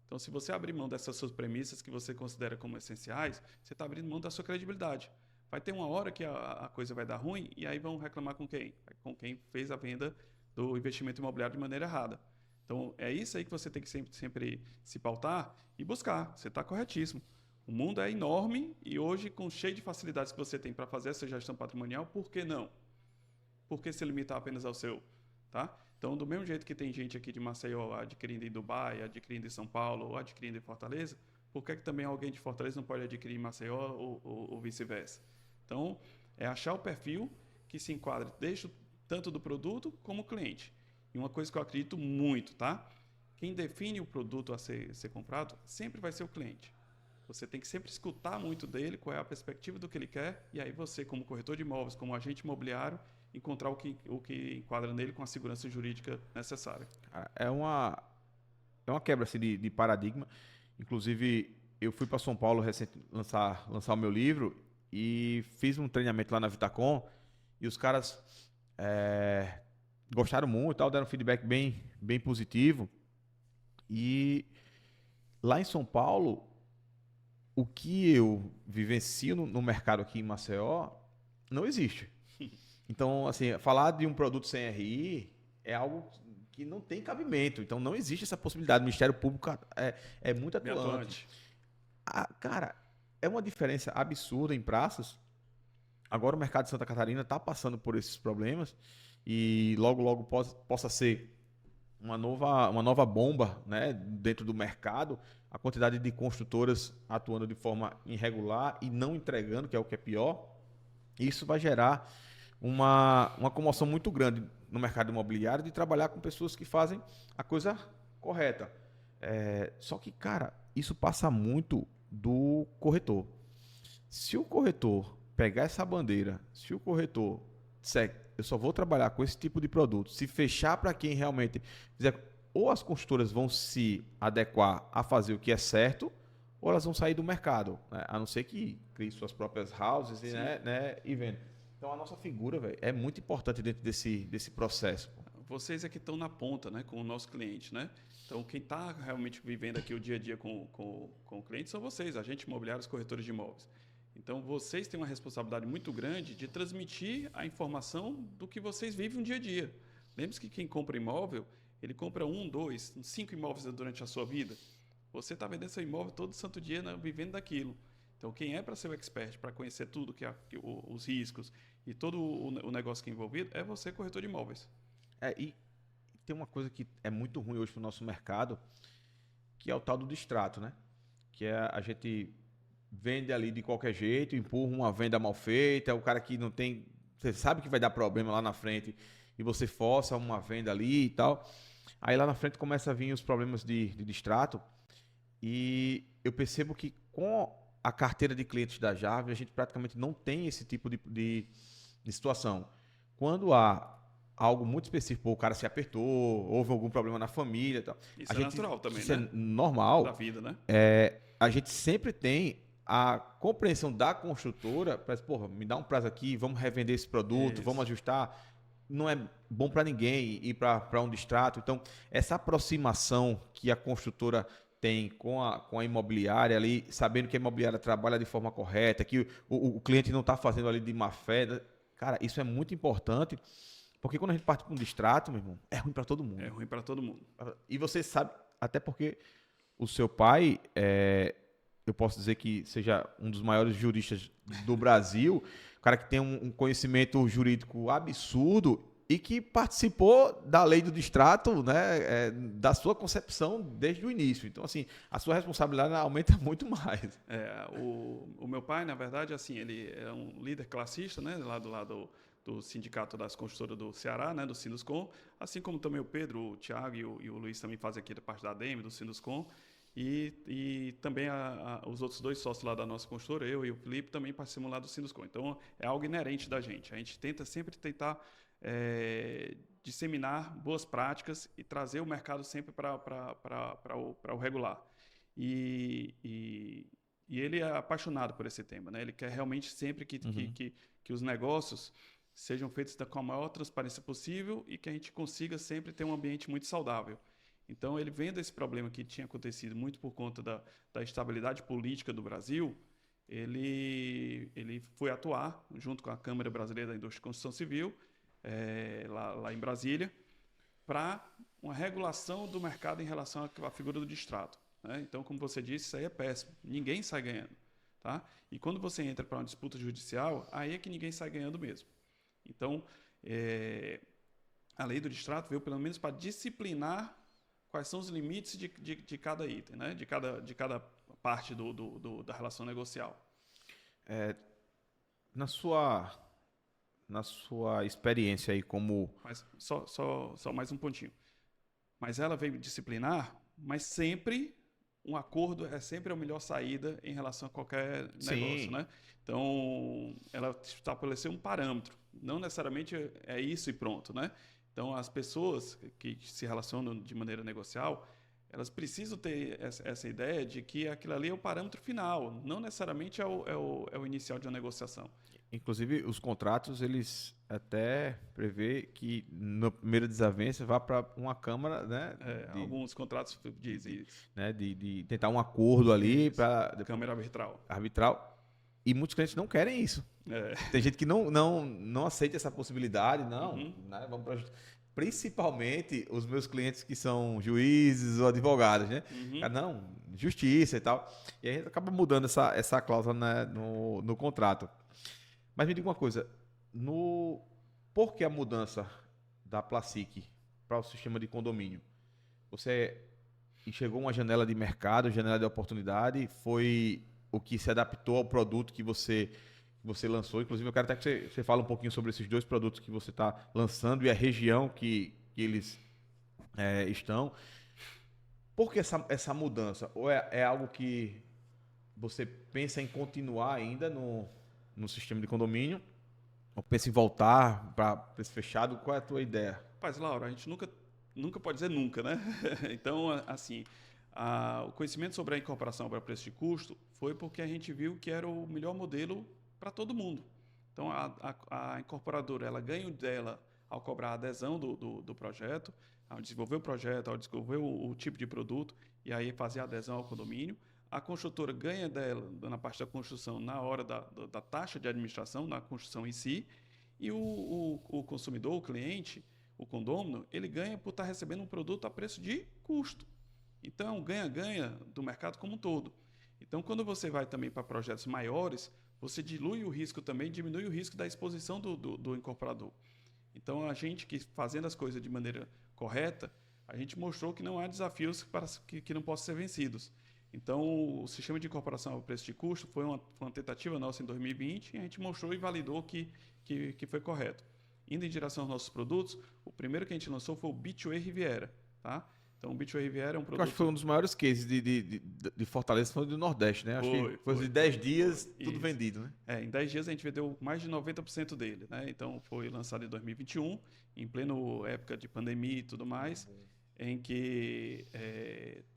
Então, se você abrir mão dessas suas premissas que você considera como essenciais, você está abrindo mão da sua credibilidade. Vai ter uma hora que a coisa vai dar ruim e aí vão reclamar com quem? Com quem fez a venda do investimento imobiliário de maneira errada. Então, é isso aí que você tem que sempre se pautar e buscar. Você está corretíssimo. O mundo é enorme e hoje, com cheio de facilidades que você tem para fazer essa gestão patrimonial, por que não? Por que se limitar apenas ao seu? Tá? Então, do mesmo jeito que tem gente aqui de Maceió adquirindo em Dubai, adquirindo em São Paulo ou adquirindo em Fortaleza, por que também alguém de Fortaleza não pode adquirir em Maceió ou vice-versa? Então, é achar o perfil que se enquadra tanto do produto como o cliente. E uma coisa que eu acredito muito, tá? Quem define o produto a ser comprado sempre vai ser o cliente. Você tem que sempre escutar muito dele, qual é a perspectiva do que ele quer, e aí você, como corretor de imóveis, como agente imobiliário, encontrar o que enquadra nele com a segurança jurídica necessária. É uma quebra assim, de paradigma. Inclusive, eu fui para São Paulo lançar o meu livro e fiz um treinamento lá na Vitacom e os caras gostaram muito, tal, deram um feedback bem positivo. E lá em São Paulo, o que eu vivencio no mercado aqui em Maceió não existe. Então, assim, falar de um produto sem RI é algo que não tem cabimento. Então, não existe essa possibilidade. O Ministério Público é muito atuante. Cara, é uma diferença absurda em praças. Agora o mercado de Santa Catarina está passando por esses problemas e logo possa ser uma nova bomba, né, dentro do mercado, a quantidade de construtoras atuando de forma irregular e não entregando, que é o que é pior. Isso vai gerar uma comoção muito grande no mercado imobiliário de trabalhar com pessoas que fazem a coisa correta. Só que, cara, isso passa muito do corretor. Se o corretor pegar essa bandeira, se o corretor disser, eu só vou trabalhar com esse tipo de produto, se fechar para quem realmente fizer, ou as construtoras vão se adequar a fazer o que é certo, ou elas vão sair do mercado, né? A não ser que criem suas próprias houses e vendam. Então a nossa figura, véio, é muito importante dentro desse processo. Vocês é que estão na ponta, né, com o nosso cliente, né? Então quem está realmente vivendo aqui o dia a dia com o cliente são vocês, agentes imobiliários, corretores de imóveis. Então, vocês têm uma responsabilidade muito grande de transmitir a informação do que vocês vivem no dia a dia. Lembre-se que quem compra imóvel, ele compra 1, 2, 5 imóveis durante a sua vida. Você está vendendo seu imóvel todo santo dia, né, vivendo daquilo. Então, quem é para ser o expert, para conhecer tudo, os riscos e todo o negócio que é envolvido, é você, corretor de imóveis. E tem uma coisa que é muito ruim hoje para o nosso mercado, que é o tal do distrato, né? Que é a gente vende ali de qualquer jeito, empurra uma venda mal feita, o cara que não tem, você sabe que vai dar problema lá na frente e você força uma venda ali e tal. Aí lá na frente começa a vir os problemas de distrato e eu percebo que com a carteira de clientes da Jarvis a gente praticamente não tem esse tipo de situação. Quando há algo muito específico, o cara se apertou, houve algum problema na família e tal. Isso é natural também, isso né? É normal. Da vida, né? A gente sempre tem a compreensão da construtora para, porra, me dá um prazo aqui, vamos revender esse produto, Isso. vamos ajustar. Não é bom para ninguém ir para um distrato. Então, essa aproximação que a construtora tem com a imobiliária ali, sabendo que a imobiliária trabalha de forma correta, que o cliente não está fazendo ali de má fé, cara, isso é muito importante, porque quando a gente parte para um distrato, meu irmão, é ruim para todo mundo. É ruim para todo mundo. E você sabe, até porque o seu pai eu posso dizer que seja um dos maiores juristas do Brasil, o cara que tem um conhecimento jurídico absurdo e que participou da lei do distrato, né, da sua concepção desde o início. Então, assim, a sua responsabilidade aumenta muito mais. O meu pai, na verdade, assim, ele é um líder classista, né, lá do lado do Sindicato das Construtoras do Ceará, né, do Sinduscom, assim como também o Pedro, o Thiago e o Luiz também fazem aqui da parte da ADM, do Sinduscom. E também os outros 2 sócios lá da nossa construtora, eu e o Felipe, também participamos lá do Sinduscom. Então, é algo inerente da gente. A gente tenta sempre tentar disseminar boas práticas e trazer o mercado sempre para o regular. E ele é apaixonado por esse tema, né? Ele quer realmente sempre que os negócios sejam feitos com a maior transparência possível e que a gente consiga sempre ter um ambiente muito saudável. Então, ele vendo esse problema que tinha acontecido muito por conta da estabilidade política do Brasil, ele foi atuar junto com a Câmara Brasileira da Indústria e Construção Civil, lá em Brasília, para uma regulação do mercado em relação à figura do distrato, né? Então, como você disse, isso aí é péssimo. Ninguém sai ganhando. Tá? E quando você entra para uma disputa judicial, aí é que ninguém sai ganhando mesmo. Então, a lei do distrato veio pelo menos para disciplinar quais são os limites de cada item, né? de cada parte da relação negocial. Na sua experiência aí como... Mas só mais um pontinho. Mas ela veio disciplinar, mas sempre um acordo é sempre a melhor saída em relação a qualquer negócio, né? Então, ela estabeleceu um parâmetro. Não necessariamente é isso e pronto, né? Então, as pessoas que se relacionam de maneira negocial, elas precisam ter essa ideia de que aquilo ali é o parâmetro final, não necessariamente é o inicial de uma negociação. Inclusive, os contratos, eles até prevê que na primeira desavença vá para uma câmara, né? Alguns contratos dizem isso. Né, de tentar um acordo ali para Câmara arbitral. Arbitral. E muitos clientes não querem isso. Tem gente que não aceita essa possibilidade, não. Né, vamos pra, principalmente os meus clientes que são juízes ou advogados, né? Não, justiça e tal. E a gente acaba mudando essa cláusula, né, no contrato. Mas me diga uma coisa, por que a mudança da Placic para o sistema de condomínio? Você enxergou uma janela de mercado, janela de oportunidade, foi o que se adaptou ao produto que você lançou? Inclusive, eu quero até que você fale um pouquinho sobre esses 2 produtos que você está lançando e a região que eles estão. Por que essa mudança? Ou é algo que você pensa em continuar ainda no sistema de condomínio? Ou pensa em voltar para preço fechado? Qual é a tua ideia? Rapaz, Laura, a gente nunca pode dizer nunca, né? Então, assim, o conhecimento sobre a incorporação para preço de custo foi porque a gente viu que era o melhor modelo para todo mundo. Então, a incorporadora, ela ganha dela ao cobrar a adesão do projeto, ao desenvolver o projeto, ao desenvolver o tipo de produto e aí fazer a adesão ao condomínio. A construtora ganha dela na parte da construção na hora da taxa de administração, na construção em si, e o consumidor, o cliente, o condômino, ele ganha por estar recebendo um produto a preço de custo. Então, ganha-ganha do mercado como um todo. Então, quando você vai também para projetos maiores, você dilui o risco também, diminui o risco da exposição do incorporador. Então, a gente que fazendo as coisas de maneira correta, a gente mostrou que não há desafios que não possam ser vencidos. Então, o sistema de incorporação ao preço de custo foi uma tentativa nossa em 2020 e a gente mostrou e validou que foi correto. Indo em direção aos nossos produtos, o primeiro que a gente lançou foi o B2A Riviera. Tá? Então, o B2A Riviera é um produto... Eu acho que foi um dos maiores cases de Fortaleza, foi do Nordeste, né? Acho que foi de 10 dias, tudo vendido, né? Em 10 dias a gente vendeu mais de 90% dele, né? Então, foi lançado em 2021, em pleno época de pandemia e tudo mais, em que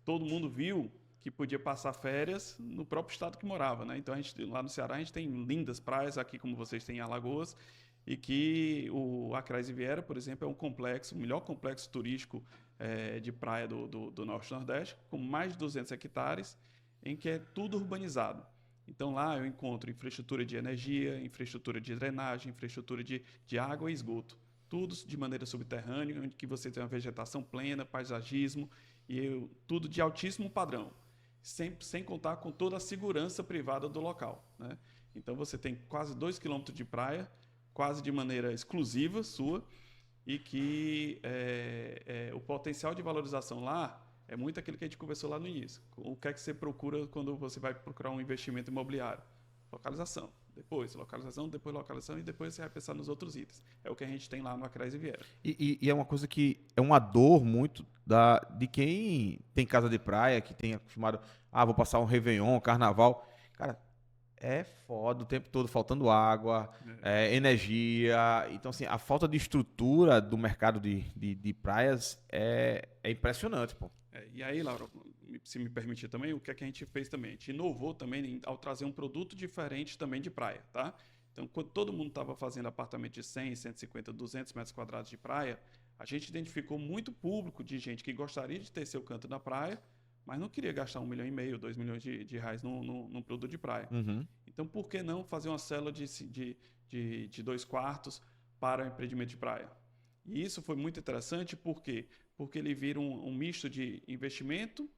todo mundo viu que podia passar férias no próprio estado que morava, né? Então, lá no Ceará, a gente tem lindas praias, aqui como vocês têm em Alagoas, e que o Acrais Riviera, por exemplo, é o melhor complexo turístico de praia do Norte e Nordeste, com mais de 200 hectares, em que é tudo urbanizado. Então, lá eu encontro infraestrutura de energia, infraestrutura de drenagem, infraestrutura de água e esgoto. Tudo de maneira subterrânea, onde que você tem uma vegetação plena, paisagismo, e tudo de altíssimo padrão. Sem contar com toda a segurança privada do local, né? Então, você tem quase 2 quilômetros de praia, quase de maneira exclusiva sua, e que o potencial de valorização lá é muito aquilo que a gente conversou lá no início. O que é que você procura quando você vai procurar um investimento imobiliário? Localização. Depois localização e depois você vai pensar nos outros itens. É o que a gente tem lá no Acrais Riviera. E é uma coisa que é uma dor muito de quem tem casa de praia, que tem acostumado, vou passar um Réveillon, um Carnaval. Cara, é foda o tempo todo faltando água, energia. Então, assim, a falta de estrutura do mercado de praias é impressionante, pô. E aí, Laura, se me permitir também, o que é que a gente fez também? A gente inovou também ao trazer um produto diferente também de praia, tá? Então, quando todo mundo estava fazendo apartamento de 100, 150, 200 metros quadrados de praia, a gente identificou muito público de gente que gostaria de ter seu canto na praia, mas não queria gastar 1,5 milhão, 2 milhões de reais num produto de praia. Uhum. Então, por que não fazer uma célula de 2 quartos para o empreendimento de praia? E isso foi muito interessante, por quê? Porque ele vira um misto de investimento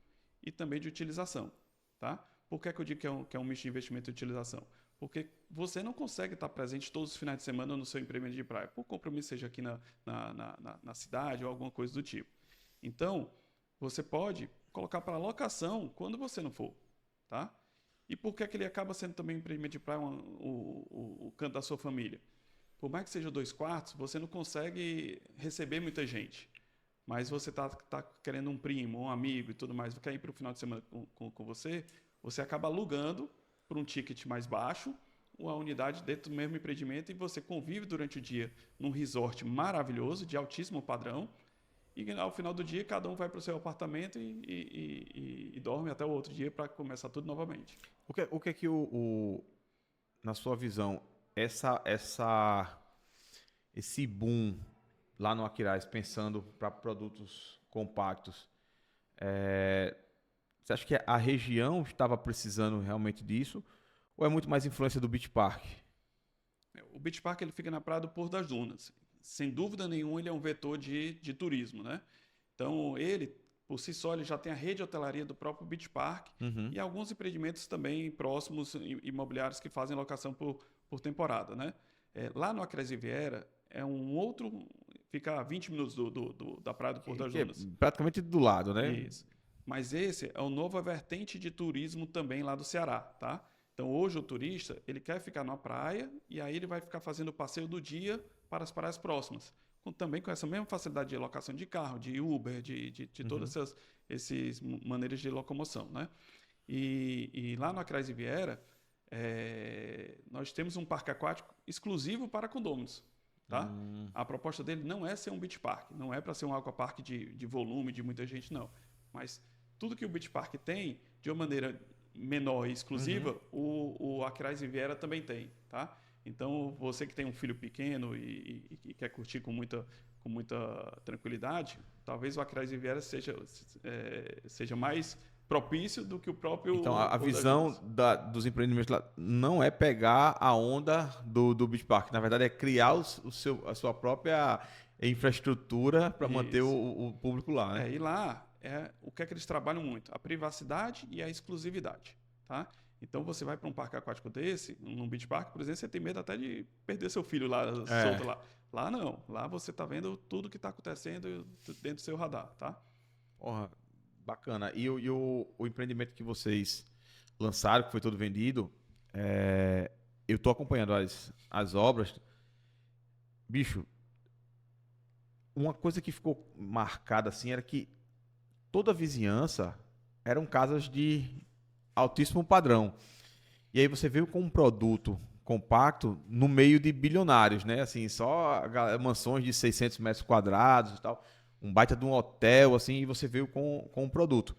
e também de utilização. Tá? Por que eu digo que é um misto de investimento e utilização? Porque você não consegue estar presente todos os finais de semana no seu empreendimento de praia, por compromisso, seja aqui na cidade ou alguma coisa do tipo. Então, você pode colocar para locação quando você não for. tá? E por que ele acaba sendo também um empreendimento de praia o canto da sua família? Por mais que seja 2 quartos, você não consegue receber muita gente. Mas você tá querendo um primo, um amigo e tudo mais, quer ir para o final de semana com você, você acaba alugando por um ticket mais baixo uma unidade dentro do mesmo empreendimento e você convive durante o dia num resort maravilhoso, de altíssimo padrão, e ao final do dia cada um vai para o seu apartamento e dorme até o outro dia para começar tudo novamente. O que é que na sua visão, esse boom lá no Aquiraz, pensando para produtos compactos, você acha que a região estava precisando realmente disso? Ou é muito mais influência do Beach Park? O Beach Park ele fica na Praia do Porto das Dunas. Sem dúvida nenhuma, ele é um vetor de turismo, né? Então, ele, por si só, ele já tem a rede de hotelaria do próprio Beach Park e alguns empreendimentos também próximos, imobiliários que fazem locação por temporada, né? Lá no Acres Riviera, é um outro... Fica a 20 minutos da Praia do Porto das Dunas. Praticamente do lado, né? Isso. Mas esse é o novo vertente de turismo também lá do Ceará, tá? Então, hoje o turista, ele quer ficar na praia e aí ele vai ficar fazendo o passeio do dia para as praias próximas. Também com essa mesma facilidade de locação de carro, de Uber, de todas essas maneiras de locomoção, né? E lá no Acres Riviera, nós temos um parque aquático exclusivo para condôminos, tá? A proposta dele não é ser um beach park, não é para ser um aquapark de volume, de muita gente, não. Mas tudo que o beach park tem, de uma maneira menor e exclusiva, o Acres Riviera também tem, tá? Então, você que tem um filho pequeno e quer curtir com muita tranquilidade, talvez o Acres Riviera seja mais propício do que o próprio... Então, a visão dos empreendimentos lá não é pegar a onda do Beach Park. Na verdade, é criar a sua própria infraestrutura para manter o público lá, né? E lá, o que é que eles trabalham muito? A privacidade e a exclusividade, tá? Então, você vai para um parque aquático desse, num beach park, por exemplo, você tem medo até de perder seu filho lá, solto lá. Lá não. Lá você está vendo tudo que está acontecendo dentro do seu radar, tá? Porra, bacana. E o empreendimento que vocês lançaram, que foi todo vendido, eu estou acompanhando as obras. Bicho, uma coisa que ficou marcada assim era que toda a vizinhança eram casas de altíssimo padrão. E aí você veio com um produto compacto no meio de bilionários, né? Assim, só mansões de 600 metros quadrados e tal. Um baita de um hotel, assim, e você veio com um produto.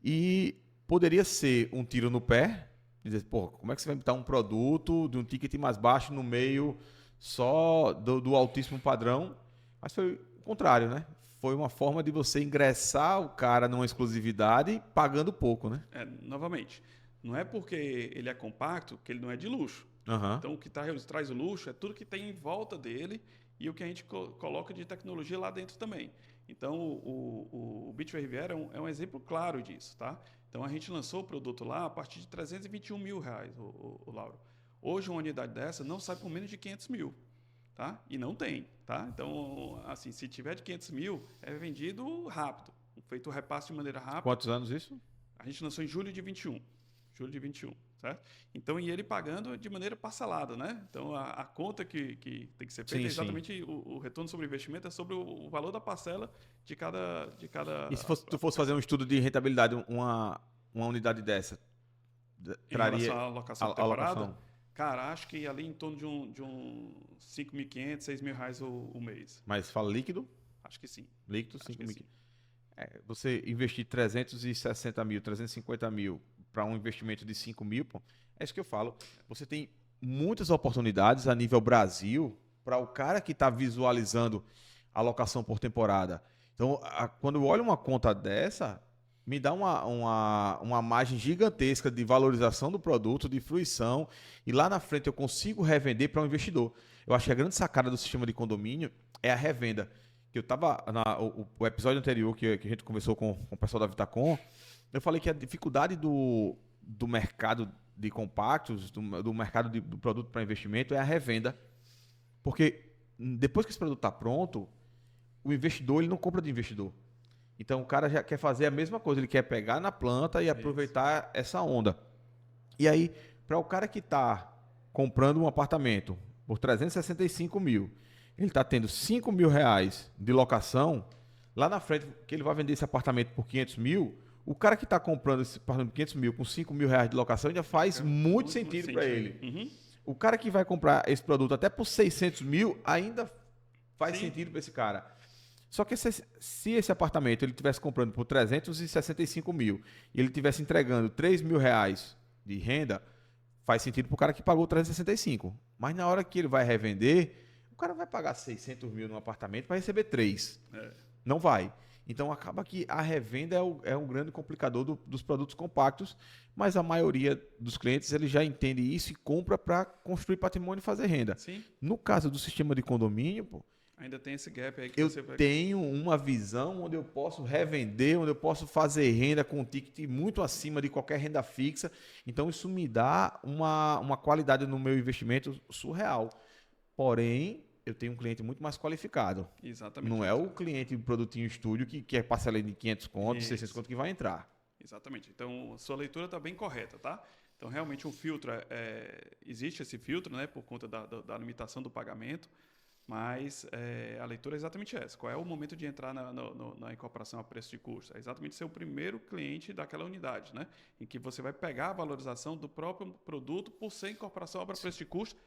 E poderia ser um tiro no pé, dizer, pô, como é que você vai botar um produto de um ticket mais baixo no meio só do altíssimo padrão? Mas foi o contrário, né? Foi uma forma de você ingressar o cara numa exclusividade pagando pouco, né? Novamente, não é porque ele é compacto que ele não é de luxo. Então, o que traz o luxo é tudo que tem em volta dele e o que a gente coloca de tecnologia lá dentro também. Então, o Beachway Riviera é um exemplo claro disso, tá? Então, a gente lançou o produto lá a partir de R$321 mil, o Lauro. Hoje, uma unidade dessa não sai por menos de 500 mil. Tá? E não tem, tá? Então, assim, se tiver de 500 mil, é vendido rápido, feito o repasse de maneira rápida. Quantos anos isso? A gente lançou em julho de 21, certo? Então, e ele pagando de maneira parcelada, né? Então, a conta que tem que ser feita é exatamente o retorno sobre o investimento, é sobre o valor da parcela de cada... E se tu fosse fazer um estudo de rentabilidade, uma unidade dessa, traria... Em relação à alocação de temporada? Cara, acho que ali em torno de um 5.500, 6.000 reais o mês. Mas fala líquido? Acho que sim. Líquido, 5.000. Você investir 360 mil, 350 mil para um investimento de 5 mil, pô, é isso que eu falo. Você tem muitas oportunidades a nível Brasil para o cara que está visualizando a alocação por temporada. Então, quando eu olho uma conta dessa, me dá uma margem gigantesca de valorização do produto, de fruição, e lá na frente eu consigo revender para um investidor. Eu acho que a grande sacada do sistema de condomínio é a revenda. Que eu estava o episódio anterior que a gente conversou com o pessoal da Vitacom, eu falei que a dificuldade do mercado de compactos, do mercado do produto para investimento é a revenda. Porque depois que esse produto está pronto, o investidor ele não compra de investidor. Então o cara já quer fazer a mesma coisa, ele quer pegar na planta e aproveitar essa onda. E aí, para o cara que está comprando um apartamento por 365 mil, ele está tendo 5 mil reais de locação, lá na frente, que ele vai vender esse apartamento por 500 mil, o cara que está comprando esse apartamento por 500 mil com 5 mil reais de locação ainda faz muito sentido para ele. Uhum. O cara que vai comprar esse produto até por 600 mil ainda faz sentido para esse cara. Só que se esse apartamento ele estivesse comprando por 365 mil e ele estivesse entregando 3 mil reais de renda, faz sentido para o cara que pagou 365. Mas na hora que ele vai revender, o cara vai pagar 600 mil num apartamento para receber 3. Não vai. Então acaba que a revenda é um grande complicador dos produtos compactos, mas a maioria dos clientes ele já entende isso e compra para construir patrimônio e fazer renda. Sim. No caso do sistema de condomínio, pô, ainda tem esse gap aí que eu você vai... tenho uma visão onde eu posso revender, onde eu posso fazer renda com um ticket muito acima de qualquer renda fixa. Então isso me dá uma qualidade no meu investimento surreal. Porém, eu tenho um cliente muito mais qualificado. Exatamente. Não é o cliente do produtinho estúdio que quer parcela de 500 contos, Isso. 600 contos que vai entrar. Exatamente. Então, sua leitura está bem correta, tá? Então, realmente, um filtro, existe esse filtro, né, por conta da limitação do pagamento, mas a leitura é exatamente essa. Qual é o momento de entrar na incorporação a preço de custo? É exatamente ser o primeiro cliente daquela unidade, né? Em que você vai pegar a valorização do próprio produto por ser incorporação a preço de custo,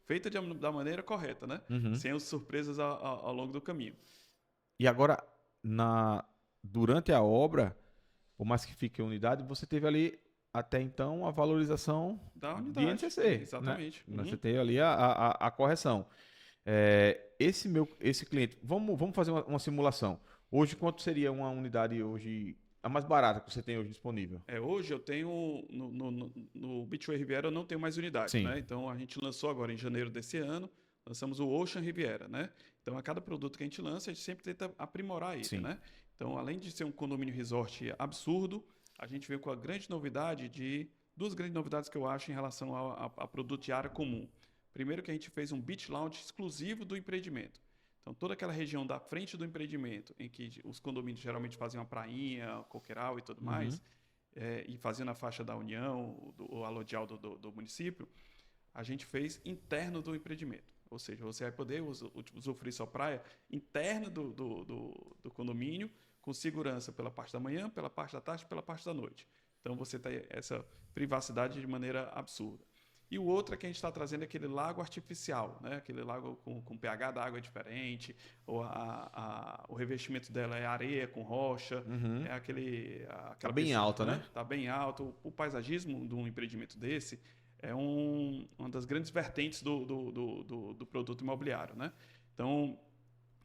feita da maneira correta, né? Sem as surpresas ao longo do caminho. E agora, durante a obra, por mais que fique a unidade, você teve ali, até então, a valorização da unidade. de NCC. Exatamente. Né? Você tem ali a correção. Esse cliente, vamos fazer uma simulação. Hoje, quanto seria uma unidade hoje, a mais barata que você tem hoje disponível? Hoje eu tenho, no Beachway Riviera eu não tenho mais unidade, né? Então a gente lançou agora em janeiro desse ano, lançamos o Ocean Riviera, né? Então a cada produto que a gente lança, a gente sempre tenta aprimorar ele, né? Então além de ser um condomínio resort absurdo, a gente veio com a grande novidade duas grandes novidades que eu acho em relação a produto de área comum. Primeiro que a gente fez um beach lounge exclusivo do empreendimento. Então, toda aquela região da frente do empreendimento, em que os condomínios geralmente faziam a prainha, coqueiral e tudo mais, e faziam na faixa da União, o alodial do município, a gente fez interno do empreendimento. Ou seja, você vai poder usufruir sua praia interna do condomínio, com segurança pela parte da manhã, pela parte da tarde e pela parte da noite. Então, você tem essa privacidade de maneira absurda. E o outro é que a gente está trazendo aquele lago artificial, né? Aquele lago com pH da água diferente, ou o revestimento dela é areia com rocha, é Tá bem alta, né? Está bem alto. O paisagismo de um empreendimento desse é uma das grandes vertentes do produto imobiliário, né? Então,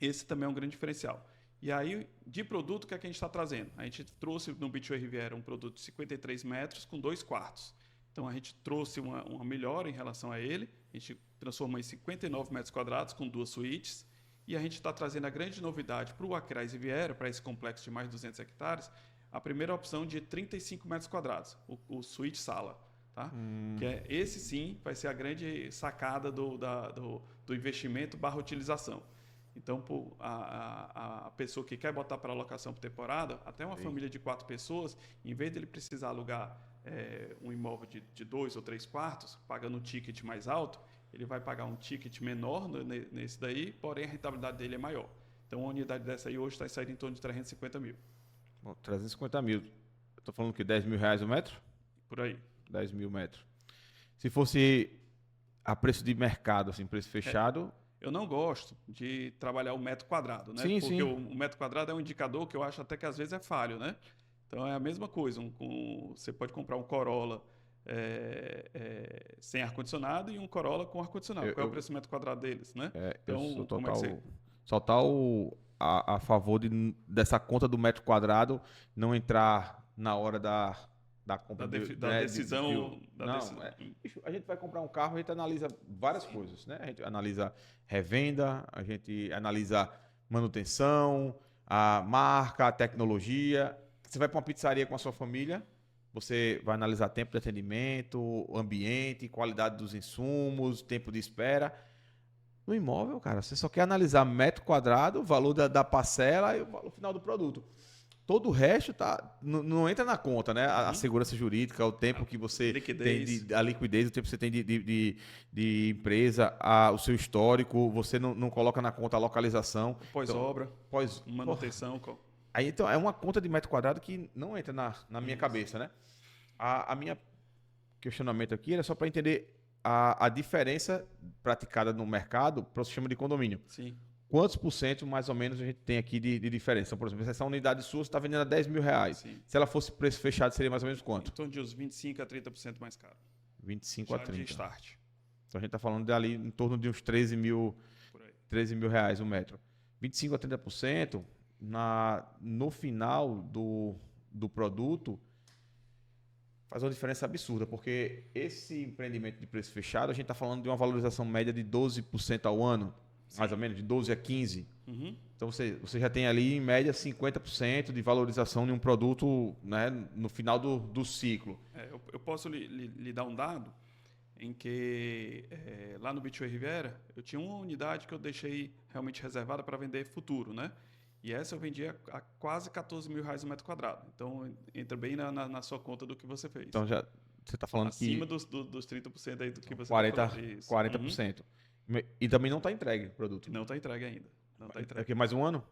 esse também é um grande diferencial. E aí, de produto, o que é que a gente está trazendo? A gente trouxe no Beachway Riviera um produto de 53 metros com 2 quartos. Então, a gente trouxe uma melhora em relação a ele. A gente transformou em 59 metros quadrados com 2 suítes. E a gente está trazendo a grande novidade para o Acrais Riviera, para esse complexo de mais de 200 hectares, a primeira opção de 35 metros quadrados, o suíte sala. Tá? Que esse sim vai ser a grande sacada do investimento / utilização. Então, a pessoa que quer botar para alocação por temporada, até uma família de 4 pessoas, em vez dele precisar alugar um imóvel de 2 ou 3 quartos, pagando um ticket mais alto, ele vai pagar um ticket menor nesse daí, porém a rentabilidade dele é maior. Então, uma unidade dessa aí hoje está saindo em torno de 350 mil. Bom, 350 mil. Eu estou falando que 10 mil reais o metro? Por aí. 10 mil metros. Se fosse a preço de mercado, assim, preço fechado... Eu não gosto de trabalhar o metro quadrado, né? Sim, porque sim. o metro quadrado é um indicador que eu acho até que às vezes é falho, né? Então é a mesma coisa. Você pode comprar um Corolla sem ar-condicionado e um Corolla com ar-condicionado. Qual é o preço do metro quadrado deles, né? Então, só tá a favor dessa conta do metro quadrado não entrar na hora da compra da decisão. A gente vai comprar um carro, a gente analisa várias coisas, né? A gente analisa revenda, a gente analisa manutenção, a marca, a tecnologia. Você vai para uma pizzaria com a sua família, você vai analisar tempo de atendimento, ambiente, qualidade dos insumos, tempo de espera. No imóvel, cara, você só quer analisar metro quadrado, o valor da parcela e o valor final do produto. Todo o resto não entra na conta, né? A segurança jurídica, o tempo que você liquidez. tem, a liquidez, o tempo que você tem de empresa, o seu histórico, você não coloca na conta a localização. Pós-obra, Pós, manutenção. aí então é uma conta de metro quadrado que não entra na minha cabeça, né? A minha questionamento aqui era só para entender a diferença praticada no mercado para o sistema de condomínio. Sim. Quantos por cento, mais ou menos, a gente tem aqui de diferença? Então, por exemplo, se essa unidade sua está vendendo a R$ 10.000. Sim. Se ela fosse preço fechado, seria mais ou menos quanto? Em torno de uns 25% a 30% mais caro. 25 a Já 30. de start. Então a gente está falando dali em torno de uns 13 mil, Por aí. R$ 13.000 o metro. 25 a 30% no final do produto faz uma diferença absurda, porque esse empreendimento de preço fechado, a gente está falando de uma valorização média de 12% ao ano, mais ou menos, de 12 a 15%. Uhum. Então você já tem ali, em média, 50% de valorização de um produto, né, no final do ciclo. Eu posso lhe dar um dado em que lá no Beachway Riviera eu tinha uma unidade que eu deixei realmente reservada para vender futuro, né? E essa eu vendia a quase R$ 14.000 o metro quadrado. Então entra bem na sua conta do que você fez. Então já você está falando acima que dos 30% aí do que você 40%. E também não está entregue o produto. Não está entregue ainda. Não está entregue. Aqui mais um ano?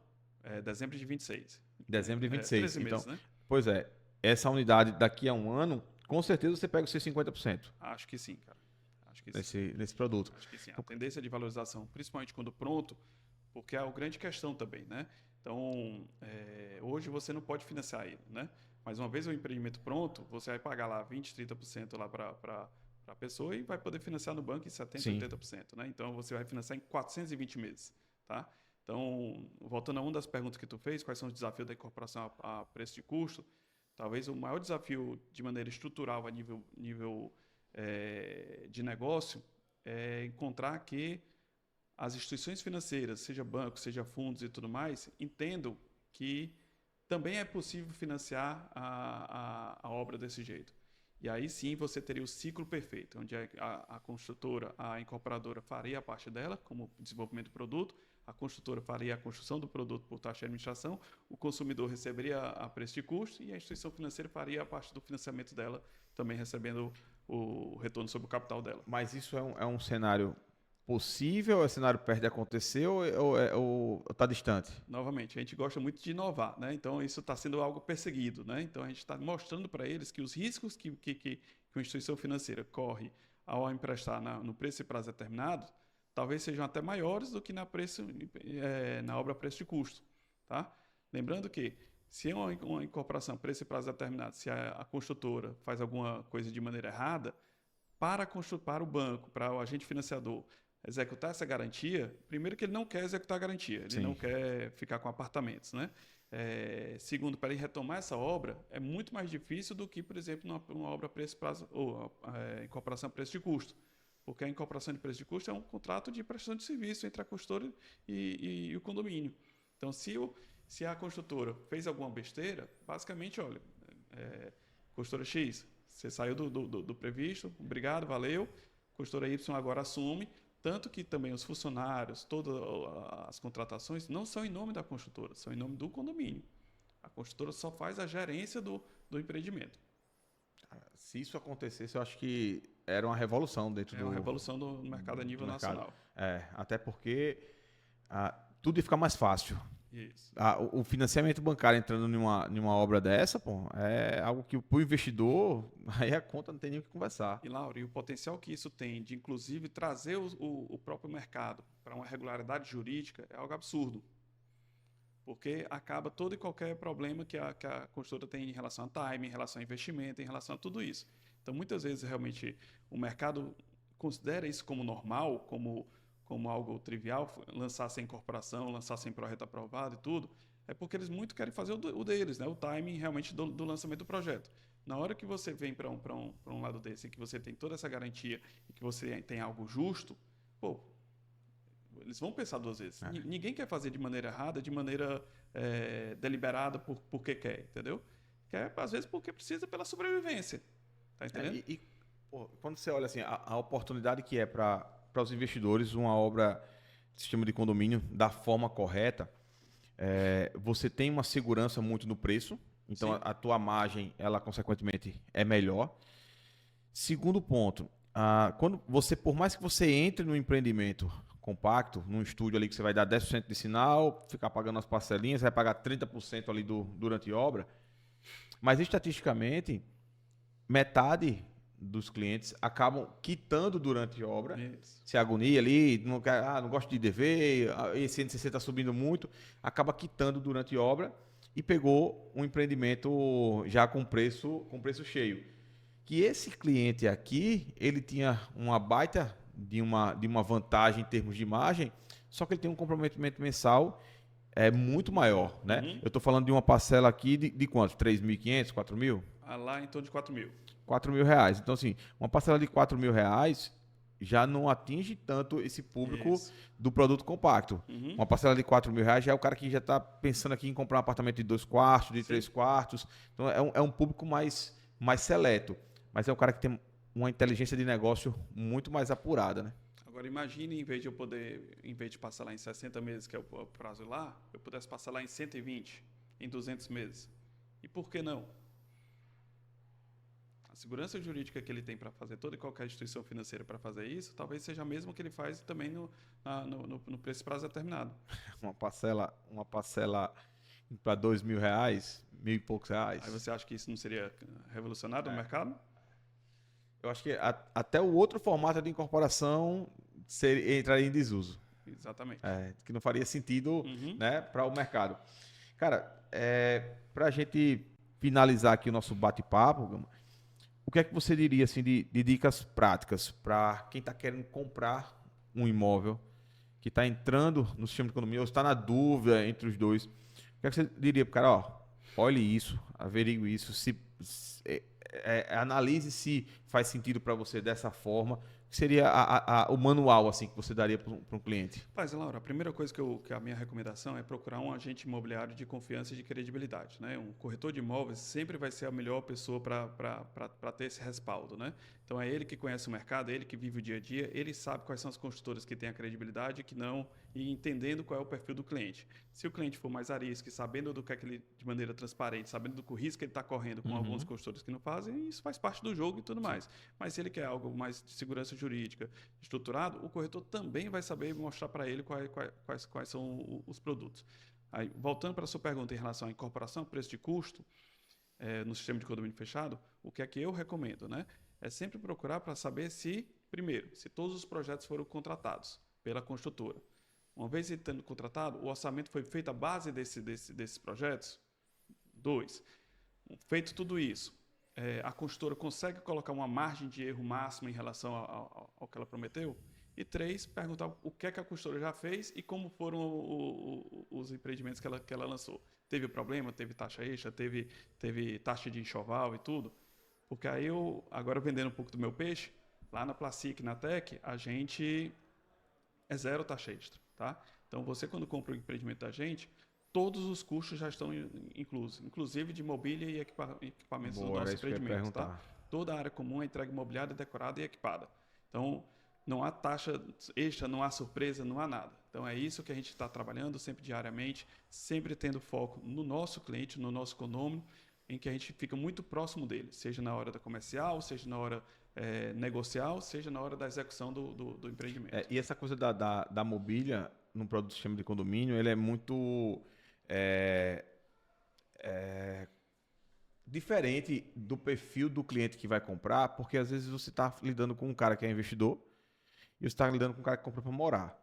Dezembro de 26. Dezembro de 26. 13 meses, então, né? Pois é, essa unidade daqui a um ano, com certeza você pega os seus 50% Acho que sim, cara. Acho que sim. nesse produto. Acho que sim. A tendência de valorização, principalmente quando pronto, porque é a grande questão também, né? Então, hoje você não pode financiar ele, né? Mas uma vez o empreendimento pronto, você vai pagar lá 20%, 30% lá para a pessoa e vai poder financiar no banco em 70%, Sim. 80%, né? Então, você vai financiar em 420 meses, tá? Então, voltando a uma das perguntas que tu fez, quais são os desafios da incorporação a preço de custo? Talvez o maior desafio de maneira estrutural a nível de negócio é encontrar que as instituições financeiras, seja bancos, seja fundos e tudo mais, entendam que também é possível financiar a obra desse jeito. E aí sim você teria o ciclo perfeito, onde a construtora, a incorporadora faria a parte dela, como desenvolvimento do produto, a construtora faria a construção do produto por taxa de administração, o consumidor receberia a preço de custo e a instituição financeira faria a parte do financiamento dela, também recebendo o retorno sobre o capital dela. Mas isso é um cenário possível, é um cenário perto de acontecer ou está distante? Novamente, a gente gosta muito de inovar, né? Então isso está sendo algo perseguido, né? Então a gente está mostrando para eles que os riscos que uma instituição financeira corre ao emprestar no preço e prazo determinado, talvez sejam até maiores do que na obra preço de custo, tá? Lembrando que se é uma incorporação preço e prazo determinado, se a construtora faz alguma coisa de maneira errada, para o banco, para o agente financiador executar essa garantia, primeiro que ele não quer executar a garantia, ele Sim. não quer ficar com apartamentos, né? Segundo, para ele retomar essa obra, é muito mais difícil do que, por exemplo, numa obra preço prazo ou incorporação a preço de custo, porque a incorporação de preço de custo é um contrato de prestação de serviço entre a construtora e o condomínio. Então, se a construtora fez alguma besteira, basicamente, olha, construtora X, você saiu do previsto, obrigado, valeu, construtora Y agora assume. Tanto que também os funcionários, todas as contratações não são em nome da construtora, são em nome do condomínio. A construtora só faz a gerência do empreendimento. Se isso acontecesse, eu acho que era uma revolução dentro É uma revolução do mercado a nível nacional. Até porque tudo ia ficar mais fácil. Isso. O financiamento bancário entrando numa obra dessa, pô, é algo que para o investidor, aí a conta não tem nem o que conversar. E, Laura, e o potencial que isso tem de, inclusive, trazer o próprio mercado para uma regularidade jurídica é algo absurdo. Porque acaba todo e qualquer problema que a construtora tem em relação a time, em relação a investimento, em relação a tudo isso. Então, muitas vezes, realmente, o mercado considera isso como normal, como algo trivial, lançar sem incorporação, lançar sem projeto aprovado e tudo, é porque eles muito querem fazer o deles, né? O timing realmente do lançamento do projeto. Na hora que você vem para um lado desse, que você tem toda essa garantia e que você tem algo justo, pô, eles vão pensar duas vezes. Ninguém quer fazer de maneira errada, de maneira deliberada porque quer, entendeu? Quer, às vezes, porque precisa pela sobrevivência. Tá entendendo? Pô, quando você olha assim, a oportunidade que é para os investidores uma obra de sistema de condomínio da forma correta, Você tem uma segurança muito no preço, então Sim. a tua margem, ela consequentemente é melhor. Segundo ponto, quando você, por mais que você entre no empreendimento compacto, num estúdio ali que você vai dar 10% de sinal, ficar pagando as parcelinhas, vai pagar 30% ali durante a obra, mas estatisticamente, metade dos clientes acabam quitando durante a obra, Isso. se agonia ali, não, quer, não gosto de dever, esse NCC está subindo muito, acaba quitando durante a obra e pegou um empreendimento já com preço cheio. Que esse cliente aqui, ele tinha uma baita de uma vantagem em termos de margem, só que ele tem um comprometimento mensal muito maior, né? Uhum. Eu estou falando de uma parcela aqui de quanto? 3.500, 4.000? Lá em torno de 4.000. 4.000 reais. Então, assim, uma parcela de 4.000 reais já não atinge tanto esse público Isso. do produto compacto. Uhum. Uma parcela de 4.000 reais já é o cara que já está pensando aqui em comprar um apartamento de 2 quartos, de Sim. 3 quartos. Então, é um público mais seleto. Mas é o cara que tem uma inteligência de negócio muito mais apurada, né? Agora imagine, em vez de parcelar em 60 meses, que é o prazo lá, eu pudesse parcelar em 120, em 200 meses. E por que não? A segurança jurídica que ele tem para fazer, toda e qualquer instituição financeira para fazer isso, talvez seja a mesma que ele faz também no preço prazo determinado. Uma parcela para 2.000 reais, 1.000 e poucos reais. Aí você acha que isso não seria revolucionário no mercado? Eu acho que até o outro formato de incorporação entraria em desuso. Exatamente. Que não faria sentido, Uhum. né, para o mercado. Cara, para a gente finalizar aqui o nosso bate-papo, Gama, o que é que você diria assim, de dicas práticas para quem está querendo comprar um imóvel, que está entrando no sistema de economia, ou está na dúvida entre os dois? O que é que você diria para o cara? Ó, olhe isso, averigue isso, analise se faz sentido para você dessa forma. O que seria o manual assim que você daria para um cliente? Mas, Laura, a primeira coisa que a minha recomendação é procurar um agente imobiliário de confiança e de credibilidade, né? Um corretor de imóveis sempre vai ser a melhor pessoa para ter esse respaldo, né? Então, é ele que conhece o mercado, é ele que vive o dia a dia, ele sabe quais são as construtoras que têm a credibilidade e que não, e entendendo qual é o perfil do cliente. Se o cliente for mais arisco, sabendo do que é que ele, de maneira transparente, sabendo do risco que ele está correndo com alguns construtores que não fazem, isso faz parte do jogo e tudo mais. Mas se ele quer algo mais de segurança jurídica, estruturado, o corretor também vai saber mostrar para ele quais são os produtos. Aí, voltando para a sua pergunta em relação à incorporação, preço de custo, no sistema de condomínio fechado, o que é que eu recomendo, né? É sempre procurar para saber primeiro, se todos os projetos foram contratados pela construtora. Uma vez ele tendo contratado, o orçamento foi feito à base desses projetos? 2. Feito tudo isso, a construtora consegue colocar uma margem de erro máxima em relação ao que ela prometeu? E 3, perguntar o que é que a construtora já fez e como foram os empreendimentos que ela lançou. Teve problema? Teve taxa extra? Teve taxa de enxoval e tudo? Porque aí agora vendendo um pouco do meu peixe, lá na Placic, na Tec, a gente é zero taxa extra, tá? Então, você quando compra o empreendimento da gente, todos os custos já estão inclusos, inclusive de mobília e equipamentos do nosso empreendimento, tá? Toda a área comum é entregue imobiliária, decorada e equipada. Então, não há taxa extra, não há surpresa, não há nada. Então, é isso que a gente está trabalhando sempre diariamente, sempre tendo foco no nosso cliente, no nosso condomínio, em que a gente fica muito próximo dele, seja na hora da comercial, seja na hora negocial, seja na hora da execução do empreendimento. E essa coisa da mobília no produto do sistema de condomínio, ele é muito diferente do perfil do cliente que vai comprar, porque às vezes você está lidando com um cara que é investidor e você está lidando com um cara que compra para morar.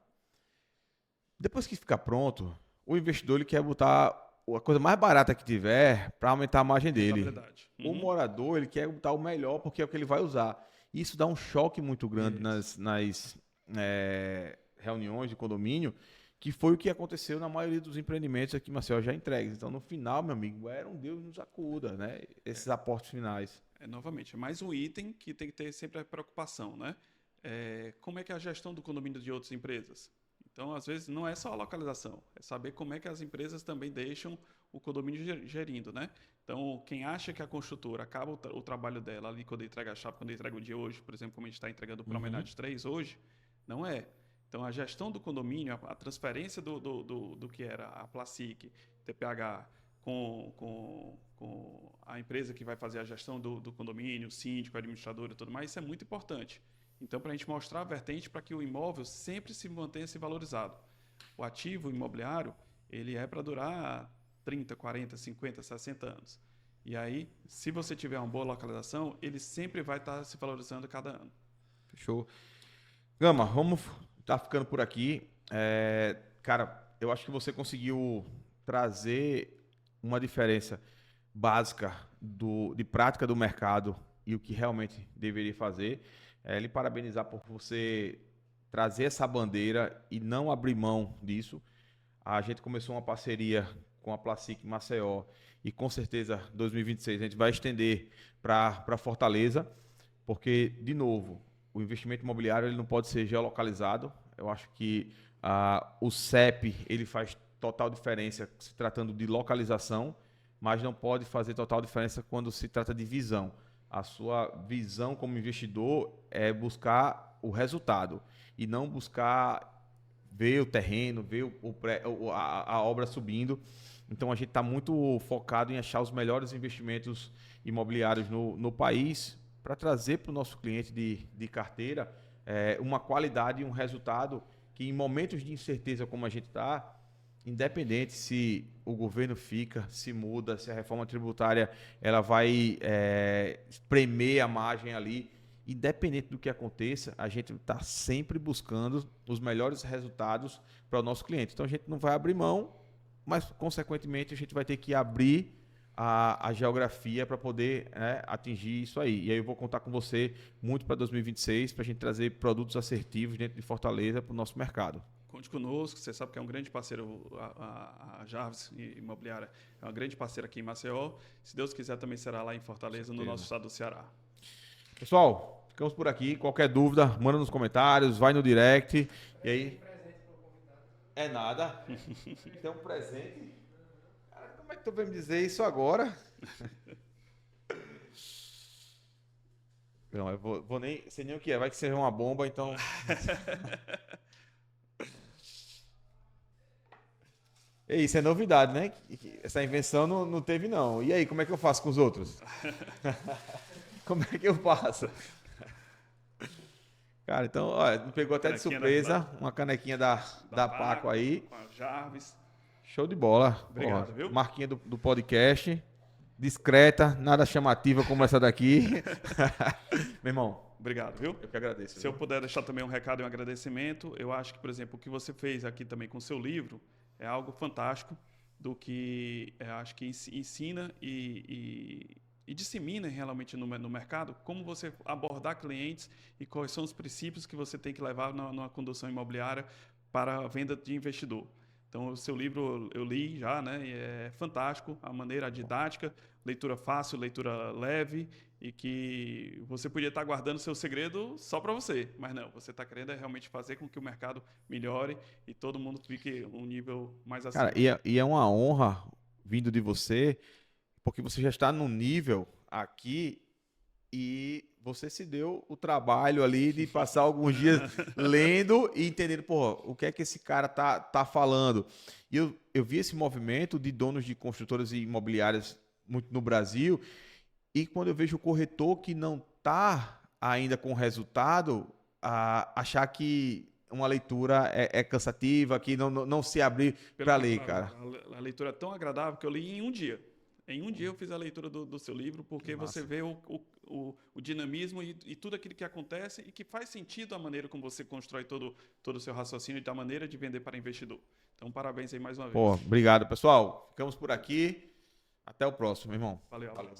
Depois que ficar pronto, o investidor ele quer botar a coisa mais barata que tiver para aumentar a margem dele. O morador ele quer botar o melhor porque é o que ele vai usar. Isso dá um choque muito grande nas reuniões de condomínio, que foi o que aconteceu na maioria dos empreendimentos aqui em Maceió já entregues. Então, no final, meu amigo, era um Deus nos acuda, né? Esses aportes finais. Novamente, é mais um item que tem que ter sempre a preocupação, né? Como é que é a gestão do condomínio de outras empresas? Então, às vezes, não é só a localização, é saber como é que as empresas também deixam o condomínio gerindo, né? Então, quem acha que a construtora acaba o trabalho dela ali quando entrega a chave, quando entrega o dia hoje, por exemplo, como a gente está entregando o Promenade 3 hoje, não é. Então, a gestão do condomínio, a transferência do que era a Placic, TPH, com a empresa que vai fazer a gestão do condomínio, o síndico, a administradora e tudo mais, isso é muito importante. Então, para a gente mostrar a vertente para que o imóvel sempre se mantenha se valorizado. O ativo imobiliário, ele é para durar 30, 40, 50, 60 anos. E aí, se você tiver uma boa localização, ele sempre vai estar se valorizando cada ano. Fechou. Gama, vamos tá ficando por aqui. Cara, eu acho que você conseguiu trazer uma diferença básica de prática do mercado e o que realmente deveria fazer. Lhe parabenizar por você trazer essa bandeira e não abrir mão disso. A gente começou uma parceria com a Placic Maceió e com certeza 2026 a gente vai estender para Fortaleza, porque, de novo, o investimento imobiliário ele não pode ser geolocalizado. Eu acho que o CEP ele faz total diferença se tratando de localização, mas não pode fazer total diferença quando se trata de visão. A sua visão como investidor é buscar o resultado e não buscar ver o terreno, ver a obra subindo. Então a gente está muito focado em achar os melhores investimentos imobiliários no país para trazer para o nosso cliente de carteira uma qualidade e um resultado que em momentos de incerteza como a gente está, independente se o governo fica, se muda, se a reforma tributária ela vai espremer a margem ali, independente do que aconteça, a gente está sempre buscando os melhores resultados para o nosso cliente. Então a gente não vai abrir mão, mas consequentemente a gente vai ter que abrir a geografia para poder atingir isso aí. E aí eu vou contar com você muito para 2026 para a gente trazer produtos assertivos dentro de Fortaleza para o nosso mercado. Conte conosco, você sabe que é um grande parceiro, a Jarvis Imobiliária é uma grande parceira aqui em Maceió. Se Deus quiser, também será lá em Fortaleza, no nosso estado do Ceará. Pessoal, ficamos por aqui. Qualquer dúvida, manda nos comentários, vai no direct. E aí? É nada. Tem um presente. Cara, como é que tu vai me dizer isso agora? Não, eu vou nem. Sei nem o que é. Vai que seja uma bomba, então. Isso é novidade, né? Essa invenção não teve, não. E aí, como é que eu faço com os outros? Como é que eu faço? Cara, então, olha, me pegou até de surpresa uma canequinha da Paco aí. Com a Jarvis. Show de bola. Obrigado, viu? Marquinha do podcast. Discreta, nada chamativa como essa daqui. Meu irmão. Obrigado, viu? Eu que agradeço. Se eu puder deixar também um recado e um agradecimento, eu acho que, por exemplo, o que você fez aqui também com o seu livro é algo fantástico, do que acho que ensina e dissemina realmente no mercado como você abordar clientes e quais são os princípios que você tem que levar numa condução imobiliária para a venda de investidor. Então, o seu livro eu li já, né? E é fantástico, a maneira didática, leitura fácil, leitura leve, e que você podia estar guardando seu segredo só para você, mas não, você está querendo realmente fazer com que o mercado melhore e todo mundo fique um nível mais acima. Cara, e é uma honra vindo de você, porque você já está num nível aqui e você se deu o trabalho ali de passar alguns dias lendo e entendendo, pô, o que é que esse cara tá falando. E eu vi esse movimento de donos de construtoras e imobiliárias muito no Brasil, e quando eu vejo o corretor que não está ainda com resultado, achar que uma leitura é cansativa, que não se abrir para ler, cara. A leitura é tão agradável que eu li em um dia. Em um dia eu fiz a leitura do seu livro, porque você vê o dinamismo e tudo aquilo que acontece e que faz sentido a maneira como você constrói todo o seu raciocínio e da maneira de vender para investidor. Então, parabéns aí mais uma vez. Pô, obrigado, pessoal. Ficamos por aqui. Até o próximo, irmão. Valeu. Valeu.